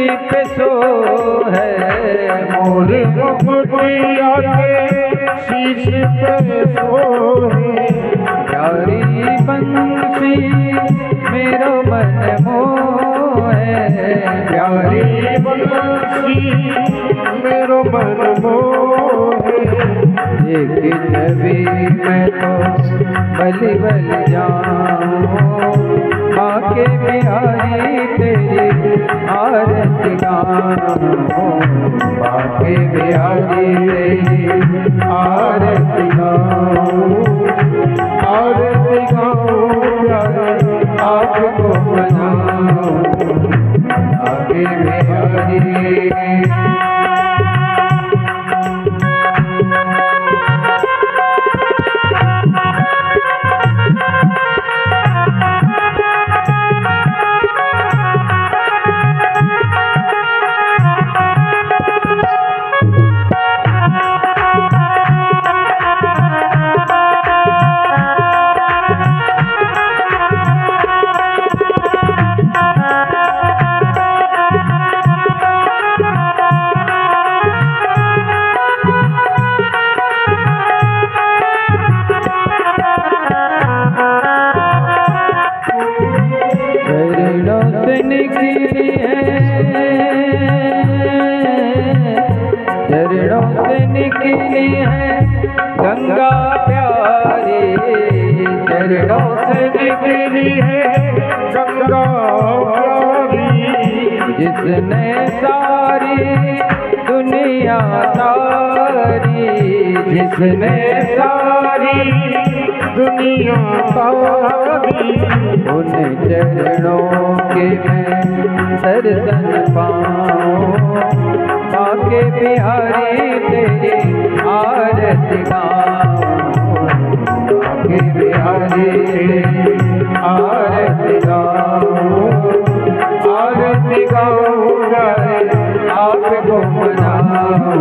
सिर पे सो है, मोर मुखटिया के शीश पे सो है। प्यारी बंसी मेरो मन मोह है, प्यारी बंसी मेरो मन मोह है। लेकिन भी मैं तो बलि बलि जाऊं, माँ के बिहारी तेरी आरती गाऊं, माँ के बिहारी तेरी आरती गाऊं, आरती गाऊं आपको मनाऊं, माँ के बिहारी। चरणों से निकली है गंगा प्यारी, चरणों से निकली है गंगा प्यारी। जिसने सारी दुनिया तारी, जिसने सारी दुनिया तारी। उन चरणों के मैं दर्शन पाऊं, माँ के बिहारी तेरी आरती गाऊं, माँ के बिहारी तेरी आरती गाऊं, आरती गाऊं आपको मनाऊं,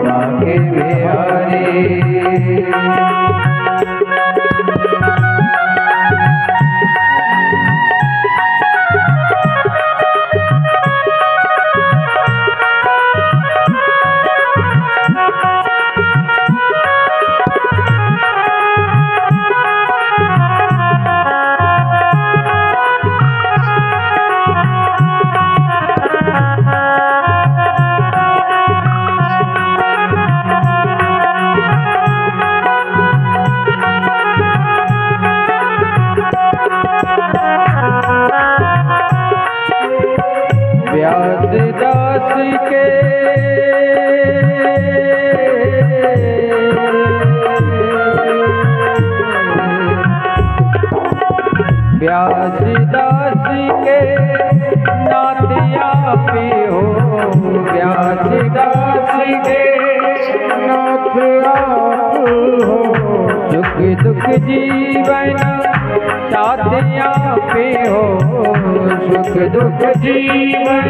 माँ के बिहारी। व्यासदास के व्यासदास के नातिया पे हो, व्यासदास के नातिया हो। सुख दुख जीवन साथिया पे हो, सुख दुख जीवन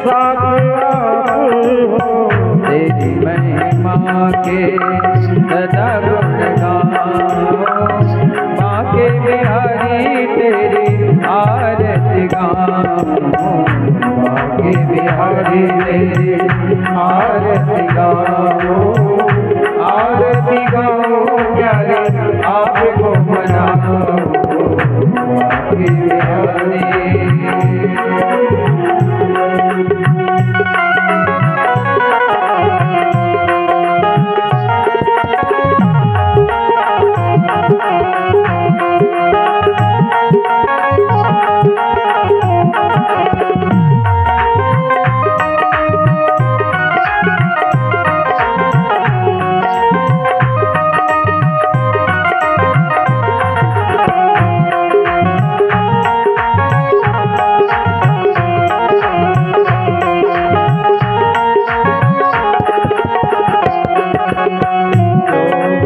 साथिया हो। तेरी महिमा के सदा गुण गाऊं, माँ के बिहारी तेरी आरती गाऊं, माँ के बिहारी तेरी आरती गाऊं, आरती गाऊं प्यारे आपको मनाऊं, माँ के बिहारी।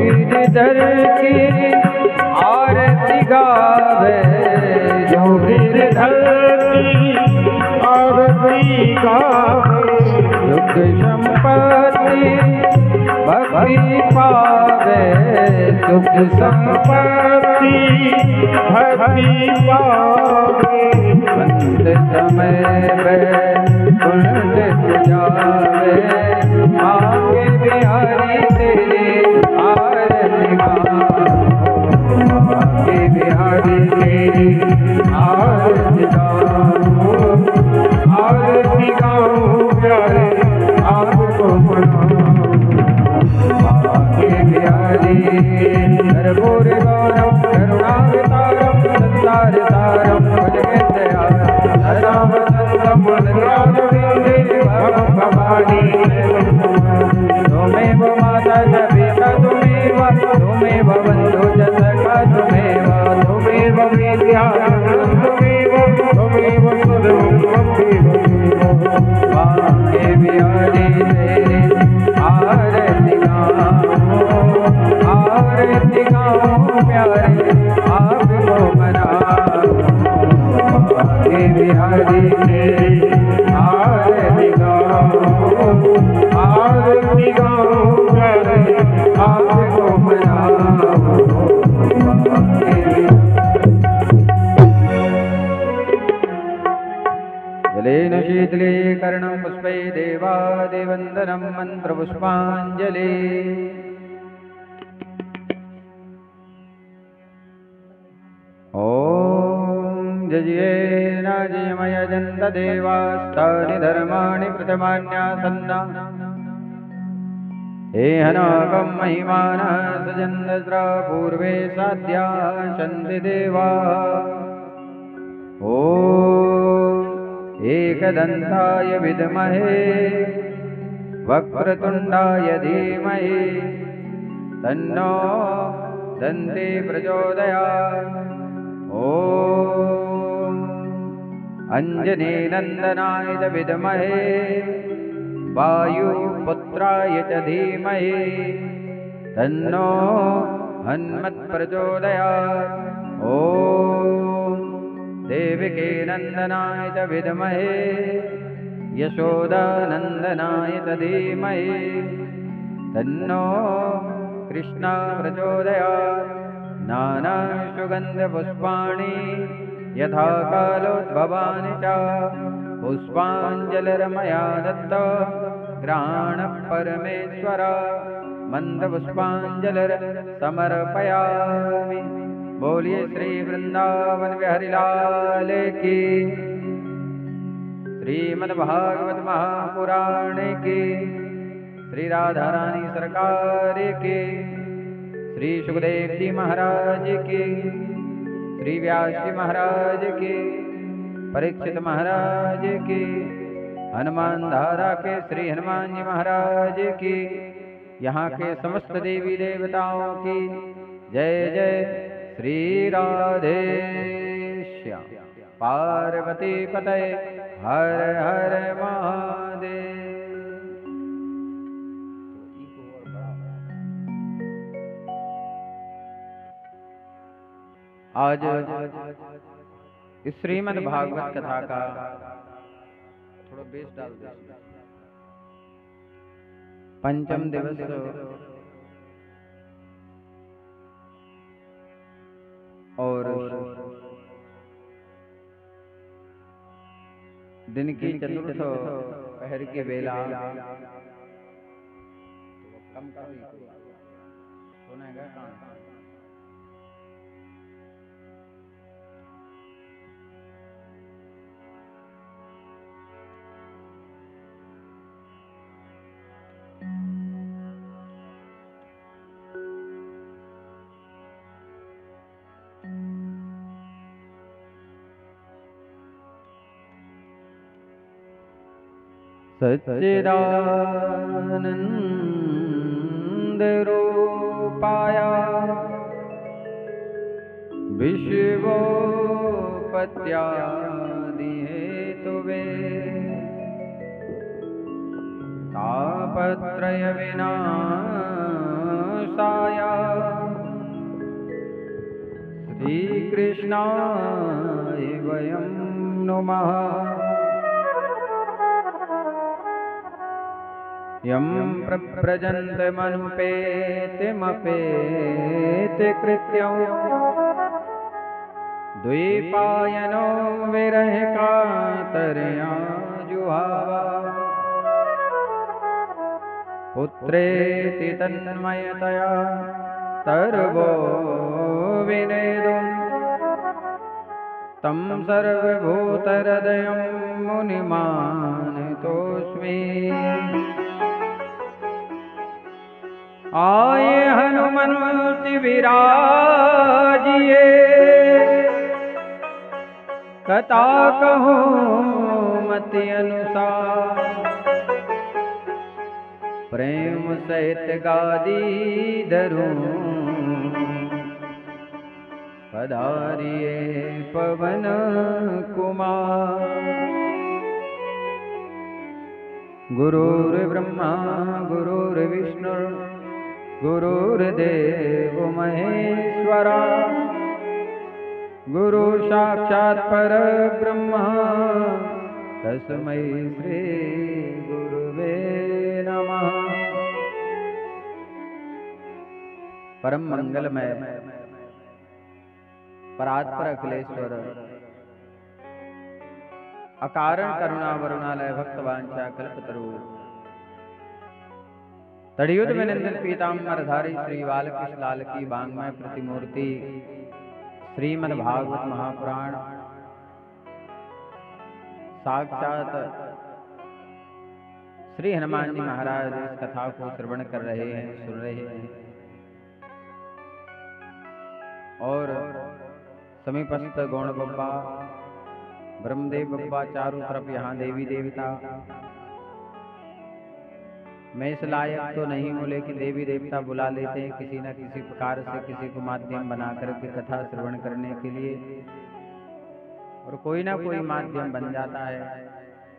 गिरधर की आरती गावे, जो गिरधर की आरती गावे। सुख संपत्ति भक्ति पावे, सुख संपत्ति भक्ति भक्ति पावे अंत समय कुंड सुजावे आगे बिहारी तेरे आरती गाओ आगे बिहारी तेरी आरती गाओ आरती गाऊं प्यारे आपको मनाऊं आगे बिहारी कर्पूर गौरम करुणावतारम संसार सारम भजगेन्द्रयारम सदा वसंतम मनोरंजन भवानी तुमेव माता च पिता तुमेव बंधु च सखा तुमेव विद्या त्वमेव सर्वं आगे बिहारी तेरे आरती गाओ प्यारे आपको मनाओ आगे बिहारी तेरे आरती गाओ प्यारे आपको मनाओ जलेन शीतले कर्णं पुष्पै देवादिवन्दनं मन्त्रपुष्पाञ्जलि ॐ जयेनाजयमयजन्त देवास्तानि धर्माणि प्रथमान्यासन्ना एहनाकं महिमानः सजन्तस्रा पूर्वे साध्या सन्ति देवा ॐ एकदन्ताय विद्महे वक्रतुण्डाय धीमहि तन्नो दन्ति प्रचोदयात् ॐ अंजनीनन्दनाय च विद्महे वायुपुत्राय च धीमहि तन्नो हनुमत् प्रचोदयात् ॐ देवकी नन्दनाय च विद्महे यशोदानन्दनाय च धीमहि तन्नो कृष्ण प्रचोदयात् नानासुगन्धपुष्पाणि यथा कालोद्भवानि च पुष्पाञ्जलिर्मया दत्त ग्रहाणः परमेश्वर मन्दपुष्पाञ्जलिर्समर्पयामि। बोलिए श्री वृंदावन बिहारी लाल की, श्रीमद्भागवत महापुराण की, श्री राधा रानी सरकार की, श्री सुखदेव जी महाराज की, श्री व्यास जी महाराज की, परीक्षित महाराज की, हनुमान धारा के श्री हनुमान जी महाराज की, यहाँ के समस्त देवी देवताओं की जय जय। श्री राधे श्याम पार्वती पतये हर हर महादेव। आज इस श्रीमद् भागवत कथा का थोड़ा बेस डाल दे। पंचम दिवस और दिन की चतुर्थ पहर की बेला कम कर सुनेगा कहाँ सच्चिदानंद रूपाया विश्वोपत्यादि हेतुवे तापत्रय विनाशाय श्रीकृष्णाय वयं नुमः। यं प्रव्रजन्तमनुपेतिमपेति कृत्यं द्विपायनो विरह का तरिया जुहावा पुत्रेति तन्मयतया सर्वो विनेदुं तं सर्वभूतहृदयं मुनिमानतोऽस्मि। आये हनुमन्ति विराजिए कथा कहूँ मति अनुसार प्रेम सहित गादी धरूं पधारिए पवन कुमार। गुरुर्ब्रह्मा गुरुर्विष्णु गुरुर्देव महेश्वरा गुरु साक्षात् परब्रह्म तस्मै श्री गुरुवे नमः। परम मंगलमय परात्पर अखिलेश्वर अकारण करुणा वरुणालय भक्तवांछा कल्पतरु तड़युत में नंदन पीताम्बरधारी श्री बालकृष्ण लाल की वांग्मय प्रतिमूर्ति श्रीमद् भागवत महापुराण साक्षात श्री हनुमान जी महाराज इस कथा को श्रवण कर रहे हैं, सुन रहे हैं और समीपस्थ गौण बप्पा ब्रह्मदेव बप्पा चारों तरफ यहाँ देवी देवता। मैं इस लायक तो नहीं हूँ लेकिन देवी देवता बुला लेते हैं किसी न किसी प्रकार से किसी को माध्यम बनाकर के कथा श्रवण करने के लिए और कोई ना कोई माध्यम बन जाता है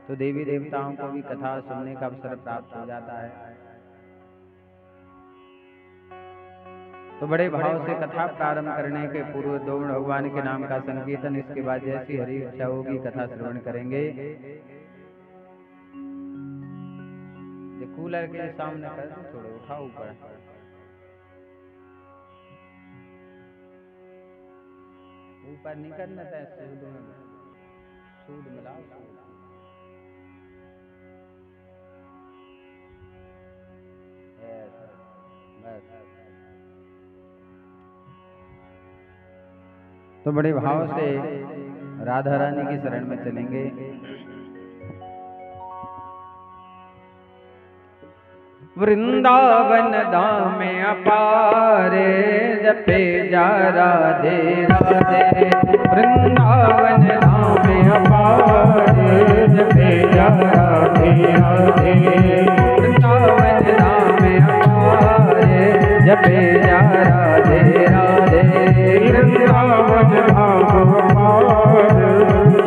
तो देवी देवताओं को भी कथा सुनने का अवसर प्राप्त हो जाता है। तो बड़े भाव से कथा प्रारंभ करने के पूर्व दोगुण भगवान के नाम का संकीर्तन, इसके बाद जैसी हरि इच्छा होगी कथा श्रवण करेंगे। कूलर के सामने कर दो, थोड़ा उठाओ ऊपर। ऊपर नहीं करना था, सूद मिलाओ। बस तो बड़े भाव से राधा रानी की शरण में चलेंगे। वृंदावन धाम अपारे जपे जा राधे राधे। वृंदावन धाम अपारे जपे जा राधे राधे। वृंदावन धाम अपारे जपे जा राधे राधे। वृंदावन धाम अपारे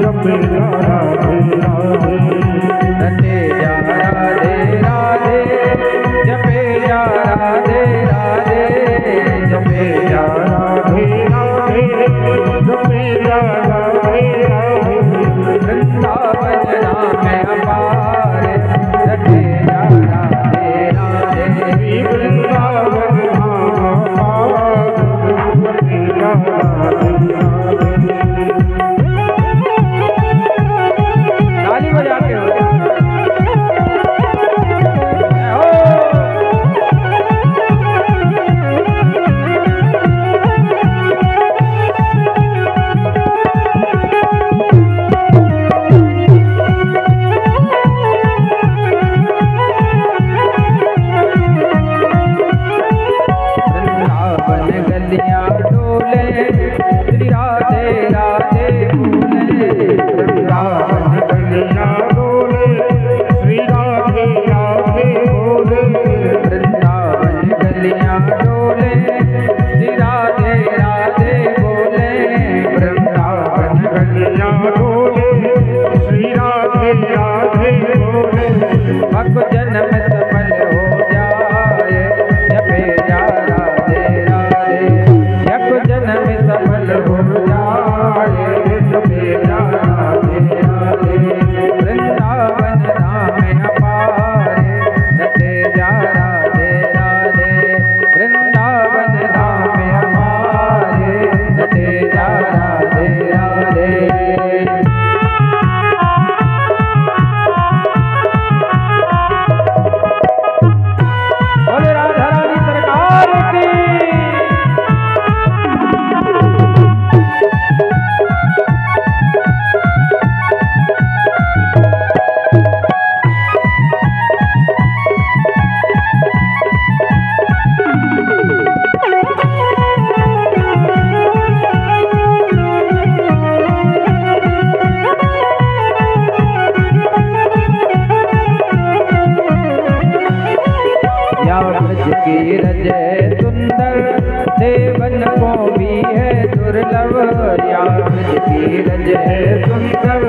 जपे जा राधे राधे। रटे जा राधे राधे जपे जा राधे राधे। जपे जा राधे राधे जपे जा राधे राधे। वृंदावन धाम अपार रटे जा राधे राधे। वृंदावन धाम अपार जपे जा राधे राधे। ताली बजाते हो है सुंदर, देवन को भी है दुर्लभ। या ब्रज की रज है सुंदर,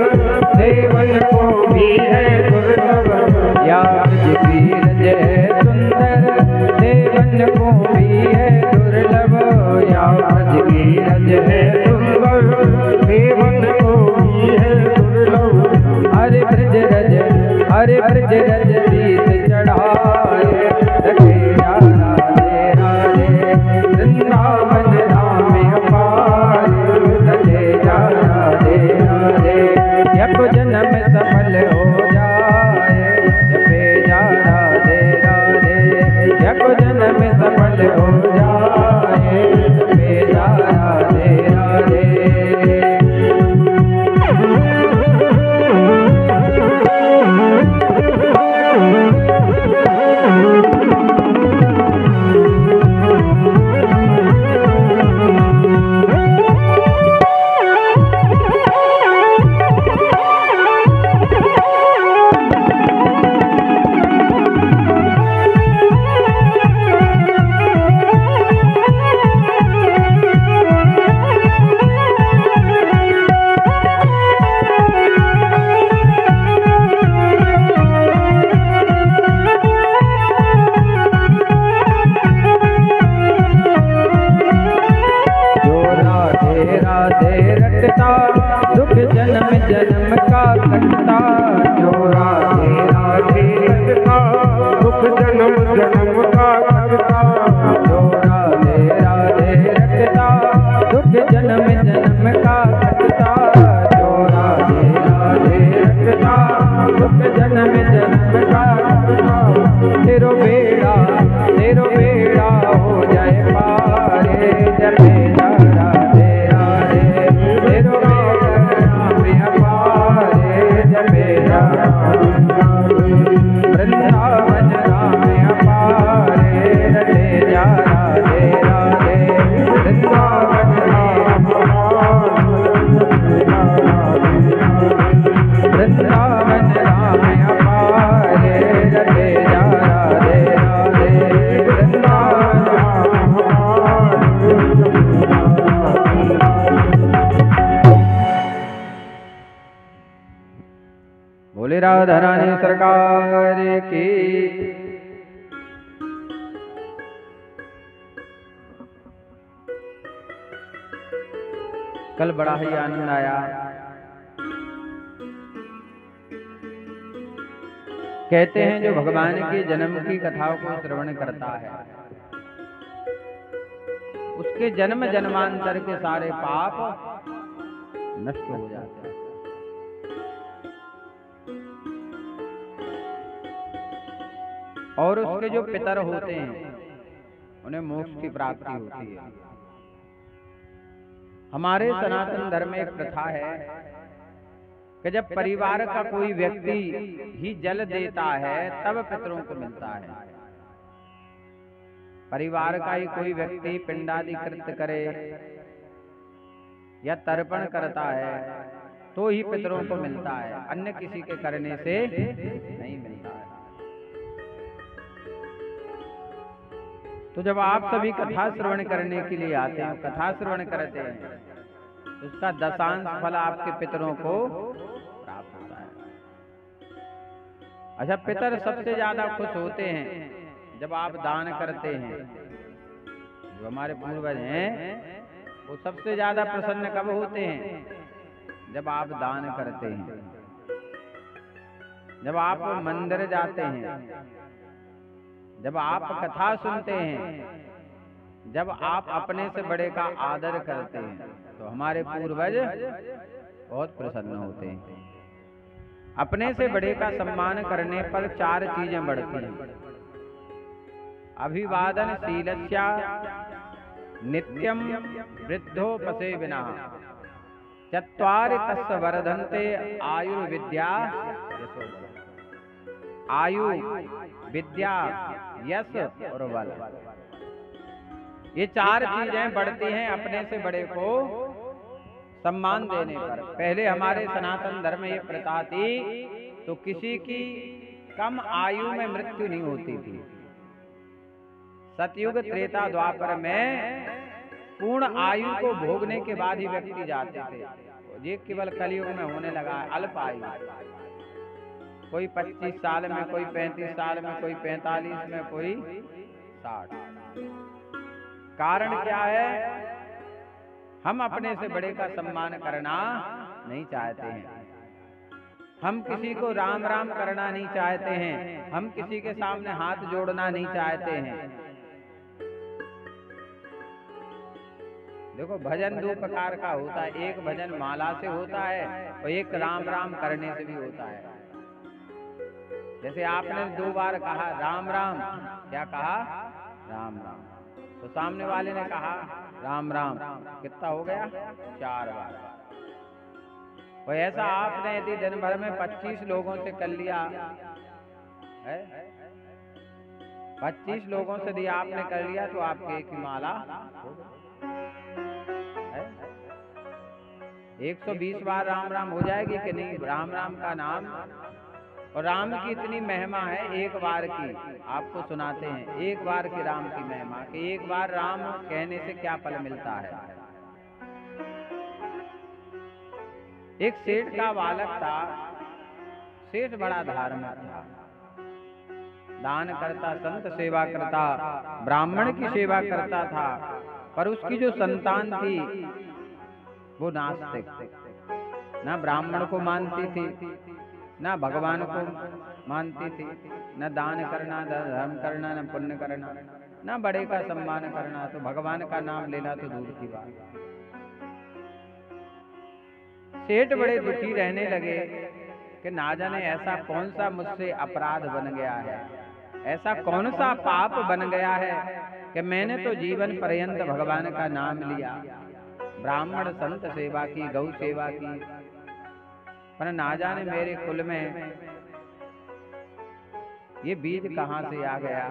देवन को भी है दुर्लभ। या ब्रज की रज है सुंदर, देवन को भी है दुर्लभ। या ब्रज की रज है सुंदर, देवन को भी है दुर्लभ। हरे ब्रज रज, हरे ब्रज रज शीस चढ़ाए, रखे जा राधे राधे, वृंदावन धाम अपार, रखे जा राधे राधे। जप जन्म सफल हो जाए, जपे जा राधे राधे। जप जन्म सफल हो जाए, जपे जा राधे राधे। दुख जन्म जन्म का कटता, जो राधे राधे रटता, दुख जन्म जन्म का कटता। जो राधे राधे रटता, दुख जन्म जन्म का कटता। जो राधे राधे रटता, दुख जन्म जन्म का कटता। तेरो बेड़ा हो जाए पारे, जपे जा राधे राधे। तेरो वृंदावन राम अपारे, रटे जा राधे राधे। वृंदावन राम वृंदावन राम अपारे, रटे जा राधे राधे। वृंदावन बोले राधा रानी सरकार की। कल बड़ा ही आनंद आया। कहते हैं जो भगवान के जन्म की कथाओं को श्रवण करता है, उसके जन्म जन्मांतर के सारे पाप नष्ट हो जाते हैं और उसके जो पितर होते हैं उन्हें मोक्ष की प्राप्ति होती है। हमारे सनातन धर्म में एक प्रथा है कि जब परिवार का कोई व्यक्ति ही जल देता है तब पितरों को मिलता है। परिवार का ही कोई व्यक्ति पिंडादि कृत्य करे या तर्पण करता है तो ही पितरों को मिलता है, अन्य किसी के करने से नहीं मिलता है। तो जब आप सभी कथा श्रवण करने के लिए आते हैं, कथा श्रवण करते हैं, तो उसका दशांश फल आपके पितरों को प्राप्त होता है। अच्छा, पितर सबसे ज्यादा खुश होते हैं जब आप दान करते हैं। जो हमारे पूर्वज हैं वो सबसे ज्यादा प्रसन्न कब होते हैं? जब आप दान करते हैं, जब आप मंदिर जाते हैं, जब आप कथा सुनते हैं, जब आप अपने से बड़े का आदर करते हैं, तो हमारे पूर्वज बहुत प्रसन्न होते हैं। अपने से बड़े का सम्मान करने पर 4 चीजें बढ़ती हैं। अभिवादन शीलस्या नित्यम वृद्धोपसे विना, चत्वारि तस्य वर्धन्ते आयुर्विद्या यशो। आयु, विद्या, यश और बल, ये 4 चीजें बढ़ती हैं अपने से बड़े को सम्मान देने पर। पहले हमारे सनातन धर्म में ये प्रथा थी तो किसी की कम आयु में मृत्यु नहीं होती थी, सतयुग त्रेता द्वापर में पूर्ण आयु को भोगने के बाद ही व्यक्ति जाते थे। ये केवल कलयुग में होने लगा है अल्प आयु। कोई 25 साल में, कोई 35 साल में, कोई 45 में, कोई 60। कारण क्या है? हम अपने से बड़े का सम्मान करना नहीं चाहते हैं। हम किसी को राम राम करना नहीं चाहते हैं। हम किसी के सामने हाथ जोड़ना नहीं चाहते हैं। देखो, भजन दो प्रकार का होता है। एक भजन माला से होता है और एक राम राम करने से भी होता है। जैसे आपने 2 बार कहा राम राम, क्या कहा? राम राम। तो सामने वाले ने कहा राम राम, कितना हो गया? 4 बार। और ऐसा आपने यदि दिन भर में 25 लोगों से कर लिया है, 25 लोगों से यदि आपने कर लिया तो आपके एक ही माला हो गई। 120 बार राम राम हो जाएगी कि नहीं? राम राम का नाम और राम की इतनी महिमा है। एक बार की आपको सुनाते हैं, एक बार की राम की महिमा कि एक बार राम कहने से क्या फल मिलता है। एक सेठ का बालक था। सेठ बड़ा धार्मिक था, दान करता, संत सेवा करता, ब्राह्मण की सेवा करता था। पर उसकी जो संतान थी वो नास्तिक, ना ब्राह्मण को मानती थी, ना भगवान को मानती थी, न दान करना, न धर्म करना, न पुण्य करना, न बड़े का सम्मान करना, तो भगवान का नाम लेना तो दूर की बात। सेठ बड़े दुखी रहने लगे कि ना जाने ऐसा कौन सा मुझसे अपराध बन गया है, ऐसा कौन सा पाप बन गया है कि मैंने तो जीवन पर्यंत भगवान का नाम लिया, ब्राह्मण संत सेवा की, गौ सेवा की, पर ना जाने मेरे कुल में ये बीज कहां से आ गया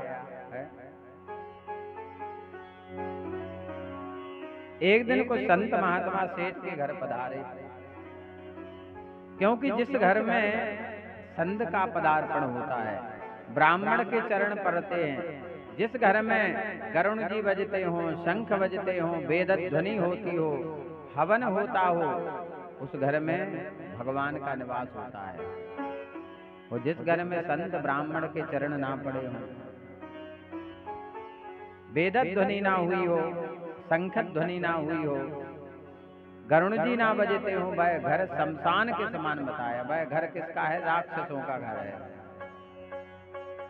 है। एक दिन को संत महात्मा सेठ के घर पधारे, क्योंकि जिस घर में संत का पदार्पण होता है, ब्राह्मण के चरण पड़ते हैं, जिस घर में गरुण जी बजते हो, शंख बजते हो, वेद ध्वनि होती हो, हवन होता हो, उस घर में भगवान का निवास होता है। और जिस घर में संत ब्राह्मण के चरण ना पड़े हो, वेद ध्वनि ना हुई हो, शंख ध्वनि ना हुई हो, गरुण जी ना बजते हो, वह घर शमशान के समान बताया। वह घर किसका है? राक्षसों का घर है।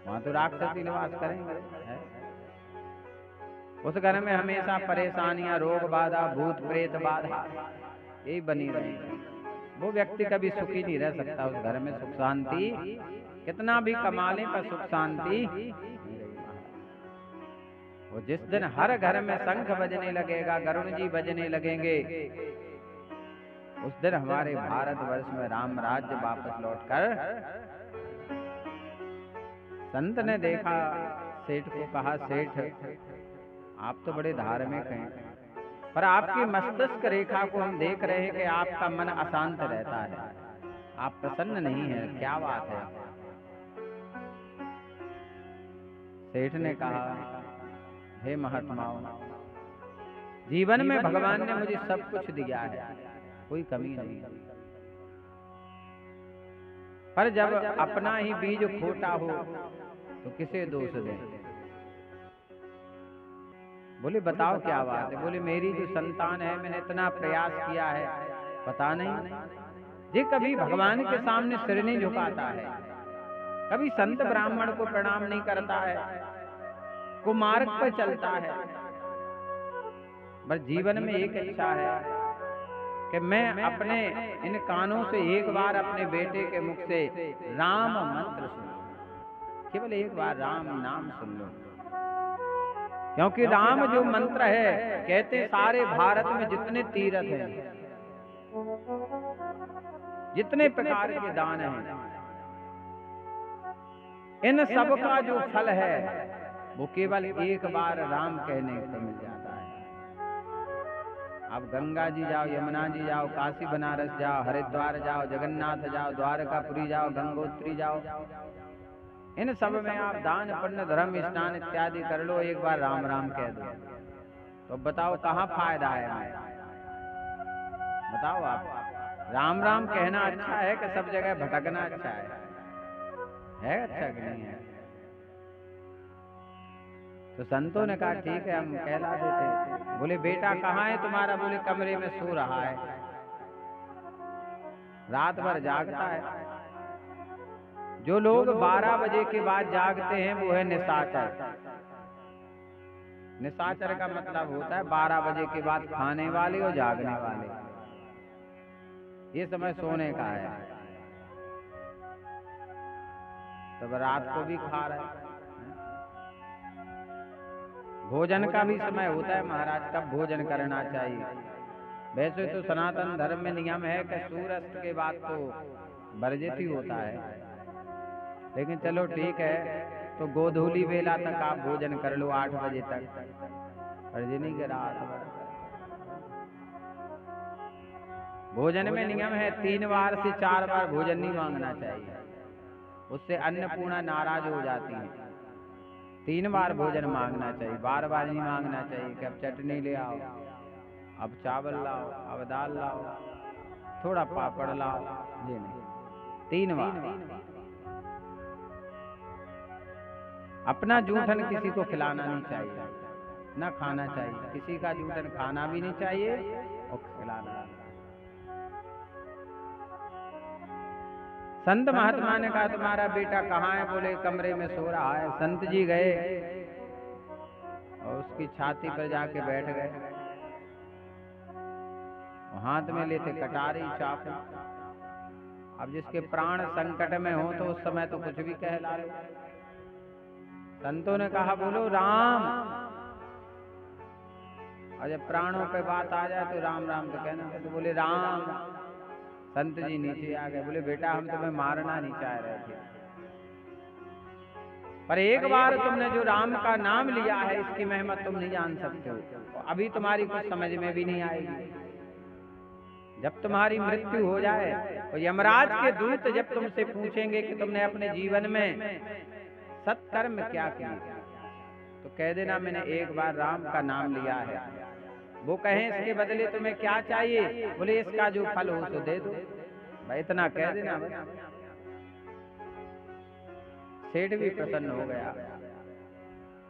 वहां तो राक्षस ही निवास करेंगे है? उस घर में हमेशा परेशानियां, रोग बाधा, भूत प्रेत बाधा यही बनी रहेगी। वो व्यक्ति कभी सुखी नहीं रह सकता उस घर में। सुख शांति कितना भी कमा ले पर सुख शांति नहीं रही। वो जिस दिन हर घर में शंख बजने लगेगा, गरुण जी बजने लगेंगे, उस दिन हमारे भारतवर्ष में राम राज्य वापस लौटकर। संत ने देखा सेठ को, कहा सेठ आप तो बड़े धार्मिक हैं, पर आपकी मस्तिष्क रेखा को हम देख रहे हैं कि आपका मन अशांत रहता है, आप प्रसन्न नहीं है, क्या बात है? सेठ ने कहा हे महात्माओं, जीवन में भगवान ने मुझे सब कुछ दिया है, कोई कमी नहीं, पर जब अपना ही बीज खोटा हो तो किसे दोष दें? बोले बताओ क्या बात है? बोले मेरी जो संतान है, मैंने इतना प्रयास किया है, पता नहीं ये कभी भगवान के सामने सिर नहीं झुकाता है, कभी संत ब्राह्मण को प्रणाम नहीं करता है, कुमार्ग पर चलता है। बस जीवन में एक इच्छा है कि मैं अपने इन कानों से एक बार अपने बेटे के मुख से राम मंत्र सुनूं, केवल एक बार राम नाम सुन लो। क्योंकि राम जो मंत्र है, कहते सारे भारत में जितने तीर्थ हैं, जितने प्रकार के दान हैं, इन सब का जो फल है वो केवल एक बार राम कहने को मिल जाता है। आप गंगा जी जाओ, यमुना जी जाओ, काशी बनारस जाओ, हरिद्वार जाओ, जगन्नाथ जाओ, द्वारकापुरी जाओ, गंगोत्री जाओ, इन सब में आप दान पुण्य धर्म स्नान इत्यादि कर लो, एक बार राम राम कह दो, तो बताओ कहाँ फायदा है हमें? बताओ आप, राम राम कहना अच्छा है कि सब जगह भटकना अच्छा है अच्छा कि नहीं है? तो संतों ने कहा ठीक है, हम कहला देते। बोले बेटा कहाँ है तुम्हारा? बोले कमरे में सो रहा है, रात भर जागता है। जो लोग 12 बजे के बाद जागते हैं वो है निशाचर। निशाचर का मतलब होता है 12 बजे के बाद खाने वाले और जागने वाले, ये समय सोने का है। तब रात को भी खा रहे हैं। भोजन का भी समय होता है महाराज, कब भोजन करना चाहिए। वैसे तो सनातन धर्म में नियम है कि सूर्यास्त के बाद तो वर्जित ही होता है, लेकिन चलो ठीक है, तो गोधूली बेला तक आप भोजन कर लो, 8 बजे तक, वर्जिनी के रात भर। भोजन में नियम है 3 बार से 4 बार भोजन नहीं मांगना चाहिए, उससे अन्नपूर्णा नाराज हो जाती है। 3 बार भोजन मांगना चाहिए, बार बार नहीं मांगना चाहिए कि अब चटनी ले आओ, अब चावल लाओ, अब दाल लाओ, थोड़ा पापड़ लाओ, ये नहीं, 3 बार। अपना जूठन किसी को खिलाना नहीं चाहिए, ना खाना चाहिए, किसी का जूठन खाना भी नहीं चाहिए और खिलाना। संत महात्मा ने कहा तुम्हारा बेटा कहाँ है? बोले कमरे में सो रहा है। संत जी गए और उसकी छाती पर जाके बैठ गए, हाथ में लेते कटारी चाकू। अब जिसके प्राण संकट में हो तो उस समय तो कुछ भी कहला लो। संतों ने कहा बोलो राम, और जब प्राणों पे बात आ जाए तो राम राम तो कहना। तो बोले राम। संत जी नीचे आ गए, बोले बेटा हम तुम्हें मारना नहीं चाह रहे थे, पर एक बार तुमने जो राम का नाम लिया है इसकी महिमा तुम नहीं जान सकते हो, अभी तुम्हारी कुछ समझ में भी नहीं आएगी। जब तुम्हारी मृत्यु हो जाए तो यमराज के दूत जब तुमसे पूछेंगे कि तुमने अपने जीवन में सत्कर्म क्या किए, तो कह देना मैंने एक बार राम का नाम लिया है। वो कहें इसके बदले तुम्हें क्या चाहिए? बोले इसका जो फल हो सो दे दो, भाई इतना कह देना बस। सेठ भी प्रसन्न हो गया।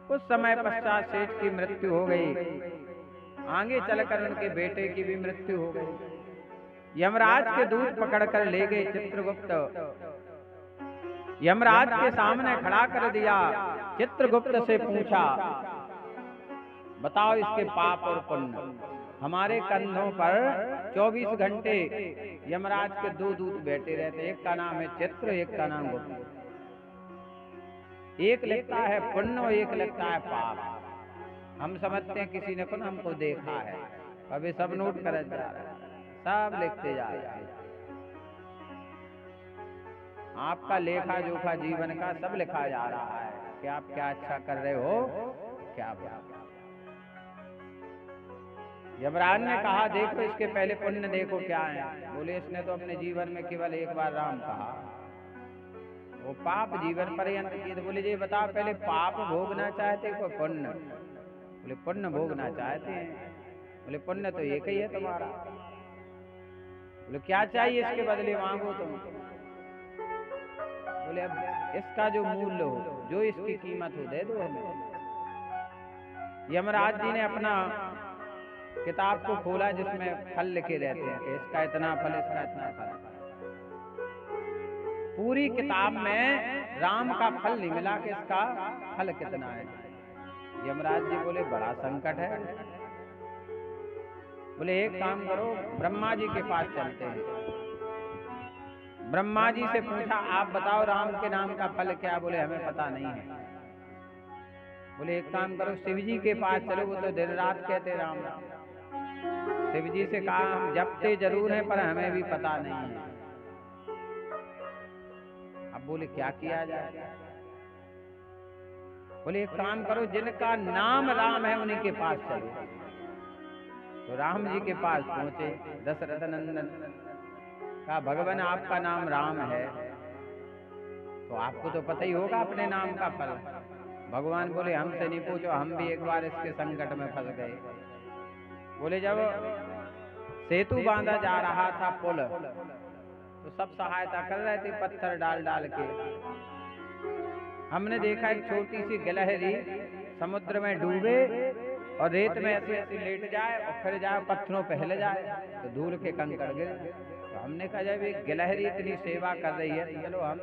कुछ समय पश्चात सेठ की मृत्यु हो गई, आगे चलकर उनके बेटे की भी मृत्यु हो गई। यमराज के दूत पकड़कर ले गए चित्रगुप्त, यमराज के सामने खड़ा कर दिया। चित्रगुप्त से पूछा बताओ इसके पाप और पुण्य। हमारे कंधों पर 24 घंटे यमराज के 2 दूत बैठे रहते, एक का नाम है चित्र, एक का नाम गुप्त। एक लिखता है पुण्य और एक लिखता है पाप। हम समझते हैं किसी ने पुण्य हमको देखा है, अभी सब नोट कर जा रहा है, सब लिखते जा रहे हैं। आपका लेखा जोखा जीवन का सब लिखा जा रहा है कि आप क्या अच्छा कर रहे हो, क्या बुरा। यमराज ने कहा देखो इसके पहले पुण्य देखो क्या है। बोले इसने तो अपने जीवन में केवल एक बार राम कहा, वो पाप जीवन पर्यंत किए। तो बोले जी बताओ पहले पाप भोगना चाहते हो पुण्य? बोले पुण्य भोगना चाहते हैं। बोले पुण्य तो एक ही है तुम्हारा। बोले क्या चाहिए इसके बदले मांगो तुम? बोले अब इसका जो मूल्य हो, जो इसकी कीमत हो दे दो हमें। यमराज जी ने अपना किताब को खोला जिसमें फल लिखे रहते हैं कि इसका इतना फल, इसका इतना फल। पूरी किताब में राम का फल नहीं मिला कि इसका फल कितना है। यमराज जी बोले बड़ा संकट है। बोले एक काम करो ब्रह्मा जी के पास चलते हैं। ब्रह्मा जी से पूछा आप बताओ राम के नाम का फल क्या? बोले हमें पता नहीं है। बोले एक काम करो शिव जी के पास चलो, वो तो दिन रात कहते राम राम। शिव जी से कहा हम जपते जरूर हैं पर हमें भी पता नहीं है। अब बोले क्या किया जाए? बोले एक काम करो जिनका नाम राम है उन्हीं के पास चलो। तो राम जी के पास पहुंचे। दशरथ नंदन का भगवान आपका नाम राम है, तो आपको तो पता ही होगा अपने नाम का फल। भगवान बोले हमसे नहीं पूछो, हम भी एक बार इसके संकट में फंस गए। बोले जब सेतु बांधा जा रहा था पुल, तो सब सहायता कर रहे थे पत्थर डाल डाल के। हमने देखा एक छोटी सी गिलहरी समुद्र में डूबे और रेत में ऐसे ऐसे लेट जाए और फिर जाए पत्थरों पे हिल जाए तो धूल के कंकड़ गिरे। तो हमने कहा जब एक गिलहरी इतनी सेवा कर रही है तो चलो हम।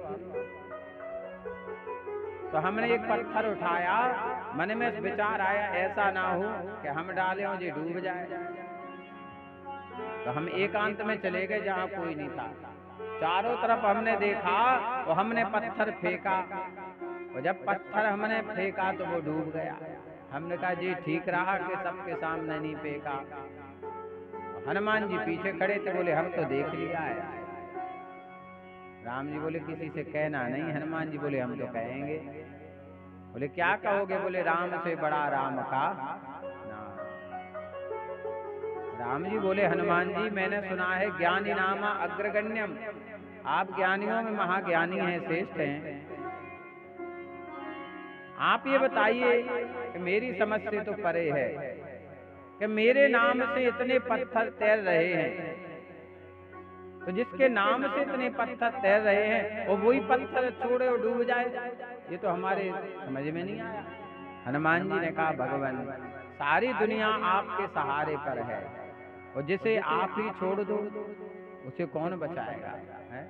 तो हमने एक पत्थर उठाया, मन में विचार आया ऐसा ना हो कि हम डाले और ये डूब जाए। तो हम एकांत में चले गए जहाँ कोई नहीं था। चारों तरफ हमने देखा तो हमने पत्थर फेंका, और जब पत्थर हमने फेंका तो वो डूब गया। हमने कहा जी ठीक रहा कि सबके सामने नहीं फेंका। हनुमान जी पीछे खड़े थे, बोले हम तो देख लिया है। राम जी बोले किसी से कहना नहीं। हनुमान जी बोले हम तो कहेंगे। बोले क्या कहोगे? बोले राम से बड़ा राम का नाम। राम जी बोले हनुमान जी मैंने सुना है ज्ञानी नामा अग्रगण्यम, आप ज्ञानियों में महाज्ञानी हैं, श्रेष्ठ हैं। आप ये बताइए कि मेरी समझ से तो परे है कि मेरे नाम से इतने पत्थर तैर रहे हैं, तो जिसके नाम से इतने पत्थर तैर रहे हैं वो वही पत्थर छोड़े और डूब जाए, ये तो हमारे समझ में नहीं आया। हनुमान जी ने कहा भगवान सारी दुनिया आपके सहारे पर है, और जिसे आप ही छोड़ दो उसे कौन बचाएगा है?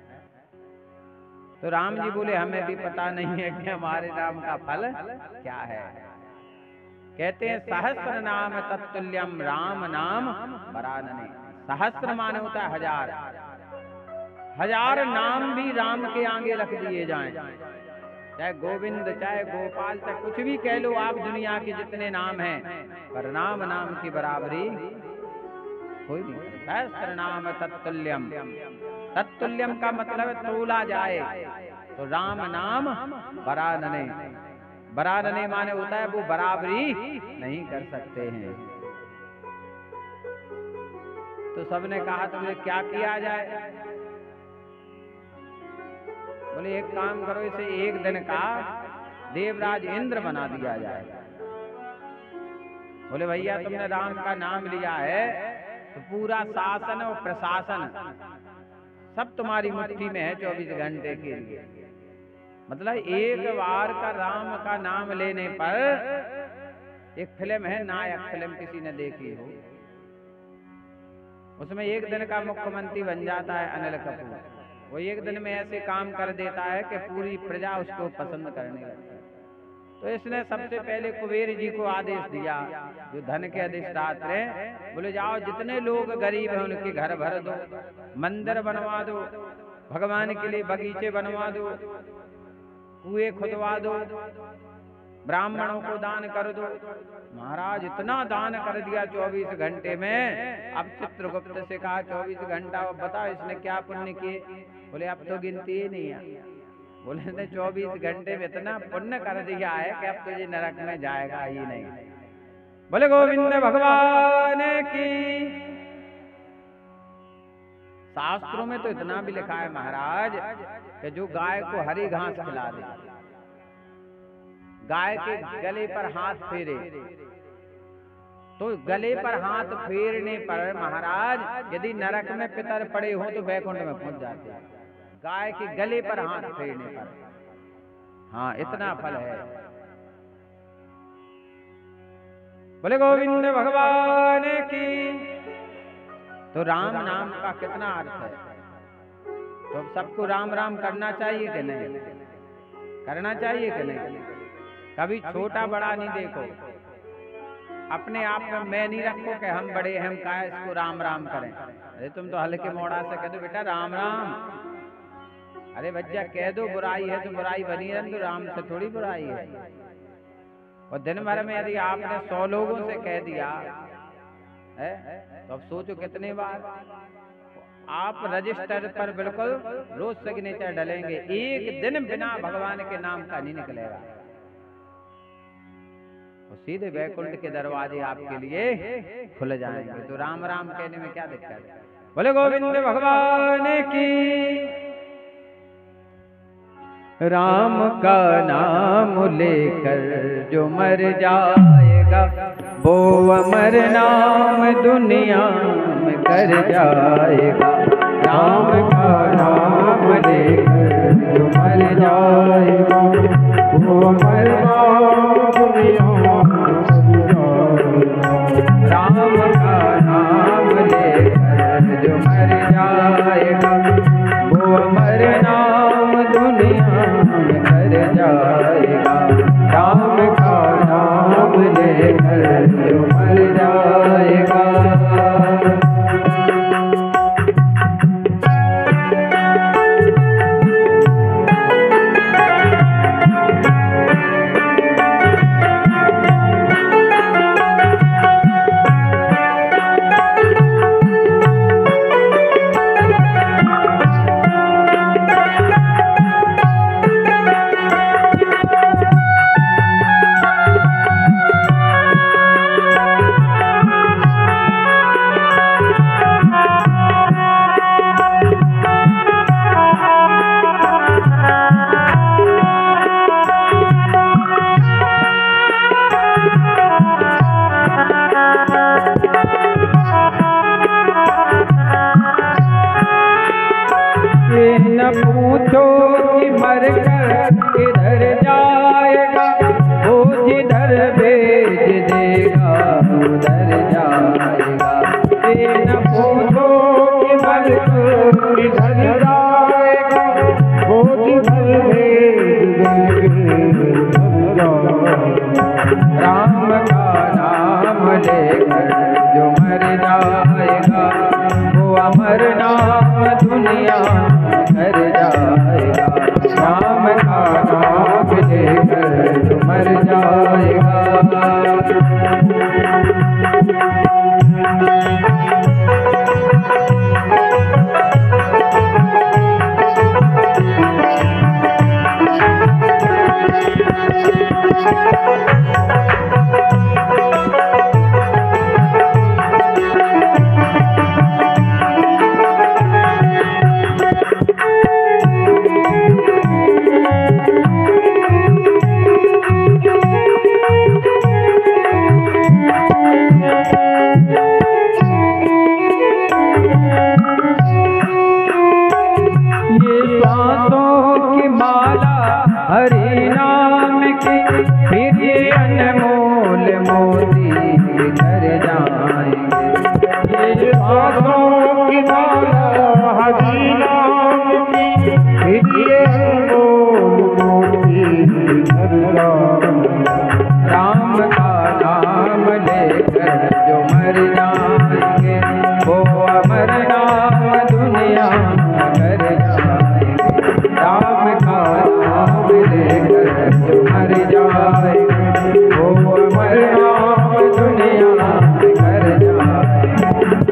तो राम जी बोले हमें भी पता नहीं है कि हमारे नाम का फल क्या है। कहते हैं सहस्र नाम तत्तुल्यम राम नाम वरानने। सहस्र माने होता है हजार, हजार नाम भी राम के आगे रख दिए जाएं, चाहे गोविंद चाहे गोपाल चाहे कुछ भी कह लो आप, दुनिया के जितने नाम हैं, पर राम नाम की बराबरी कोई नहीं। सहस्र नाम तत्तुल्यम, तत्तुल्यम का मतलब है तोला जाए, तो राम नाम वरानने। वरानने माने होता है वो बराबरी नहीं कर सकते हैं। तो सबने कहा तो मुझे क्या किया जाए? बोले एक काम करो, इसे एक दिन का देवराज इंद्र बना दिया जाए। बोले भैया तुमने राम का नाम लिया है तो पूरा शासन और प्रशासन सब तुम्हारी मुट्ठी में है 24 घंटे के लिए। मतलब एक बार का राम का नाम लेने पर, एक फिल्म है नायक फिल्म, किसी ने देखी हो, उसमें एक दिन का मुख्यमंत्री बन जाता है अनिल कपूर। वो एक दिन में ऐसे काम कर देता है कि पूरी प्रजा उसको पसंद करने लगती है। तो इसने सबसे पहले कुबेर जी को आदेश दिया, जो धन के अधिष्ठाता हैं, बोले जाओ जितने लोग गरीब हैं उनके घर भर दो, मंदिर बनवा दो, भगवान के लिए बगीचे बनवा दो, कुएं खुदवा दो, ब्राह्मणों को दान कर दो। महाराज इतना दान कर दिया 24 घंटे में। अब चित्रगुप्त से कहा 24 घंटा, अब बताओ इसने क्या पुण्य किए? बोले अब तो गिनती ही नहीं है। बोले ने 24 घंटे में इतना पुण्य कर दिया है कि अब तुझे नरक में जाएगा ही नहीं। बोले गोविंद भगवान की। शास्त्रों में तो इतना भी लिखा है महाराज कि जो गाय को हरी घास खिला दे, गाय के गले पर हाथ फेरे, तो गले पर हाथ फेरने पर महाराज यदि नरक में पितर पड़े हो तो वैकुंठ में पहुंच जाते हैं। गाय के गले पर हाथ फेरने पर, हाँ इतना फल है। बोले गोविंद भगवान की। तो राम नाम का कितना अर्थ है? तो सबको राम राम करना चाहिए कि नहीं? करना चाहिए कि नहीं? कभी छोटा बड़ा नहीं देखो, अपने आप में मैं नहीं रखो कि हम बड़े हैं, हम क्या इसको राम राम करें। अरे तुम तो हल्के मोड़ा से कह दो बेटा राम राम। अरे बच्चा कह दो बुराई है तो बुराई बनी रह, तो राम से थोड़ी बुराई है। और दिन भर में यदि आपने 100 लोगों से कह दिया है तो अब सोचो कितने बार आप रजिस्टर पर बिल्कुल रोज सिग्नेचर डलेंगे, एक दिन बिना भगवान के नाम का नहीं निकलेगा। तो सीधे वैकुंठ के दरवाजे आपके लिए खुल जाएंगे। तो राम राम कहने में क्या दिक्कत है? बोले गोविंद भगवान की। राम का नाम लेकर जो मर जाएगा वो अमर नाम दुनिया में कर जाएगा। राम का नाम लेकर जो मर जाएगा वो अमर नाम दुनिया में कर जाएगा। राम का नाम लेकर जो मर जाएगा वो अमर नाम दुनिया में कर जाएगा। राम का नाम लेकर जो मर जाएगा। न पूछो कि मर कर किधर जाएगा, वो जिधर भेज देगा उधर जाएगा। ये न पूछो कि मर कर किधर जाएगा, वो जिधर भेज देगा उधर जाएगा। राम का नाम लेकर जो मर जाएगा वो अमर नाम दुनिया कर जाएगा। राम का नाम लेकर जो मर जाएगा। हरि नाम की फिर ये अनमोल मोती किधर जाएंगे। ये सांसों की माला हरि नाम की फिर ये अनमोल मोती किधर जाएंगे। राम का नाम लेकर जो मर जाएंगे वो अमर नाम दुनिया कर जाएंगे। राम का नाम लेकर जो मर जाएंगे वो अमर नाम दुनिया कर जाएंगे।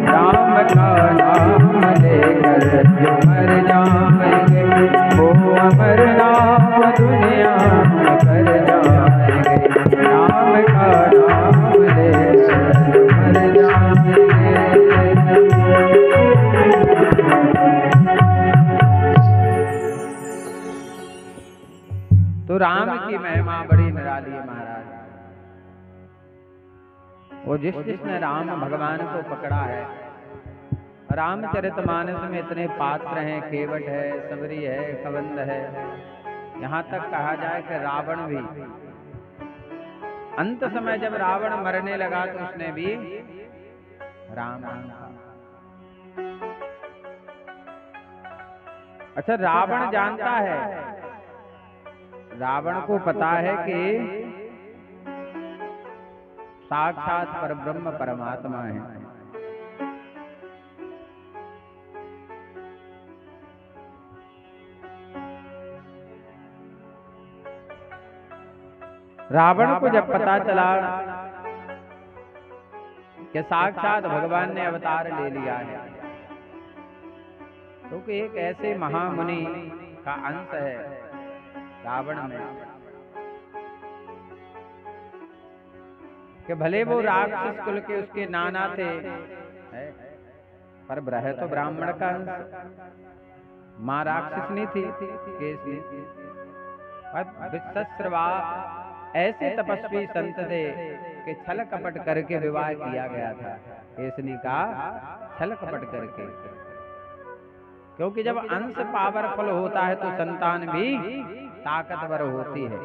राम का नाम लेकर जो मर जाएंगे वो अमर नाम दुनिया कर जाएंगे। राम का नाम लेकर जो मर जाएंगे। तो राम की महिमा बड़ी निराली है महाराज। वो जिसने राम भगवान को पकड़ा है, रामचरितमानस में इतने पात्र हैं, केवट है, सबरी है, कबंध है, यहाँ तक कहा जाए कि रावण भी अंत समय जब रावण मरने लगा तो उसने भी राम कहा। अच्छा, रावण जानता है, रावण को पता है कि साक्षात परब्रह्म परमात्मा है। रावण को जब पता चला कि साक्षात भगवान ने अवतार ले लिया है, क्योंकि एक ऐसे महामुनि का अंश है रावण में कि भले वो राक्षस कुल के उसके नाना थे, पर ब्रह तो ब्राह्मण का अंश, माँ राक्षस नहीं थी, केस नहीं थी। विश्वस्रवा ऐसे तपस्वी संत थे कि छल कपट करके विवाह किया गया था। केसनी का छल कपट करके, क्योंकि जब अंश पावरफुल होता है तो संतान भी ताकतवर होती है।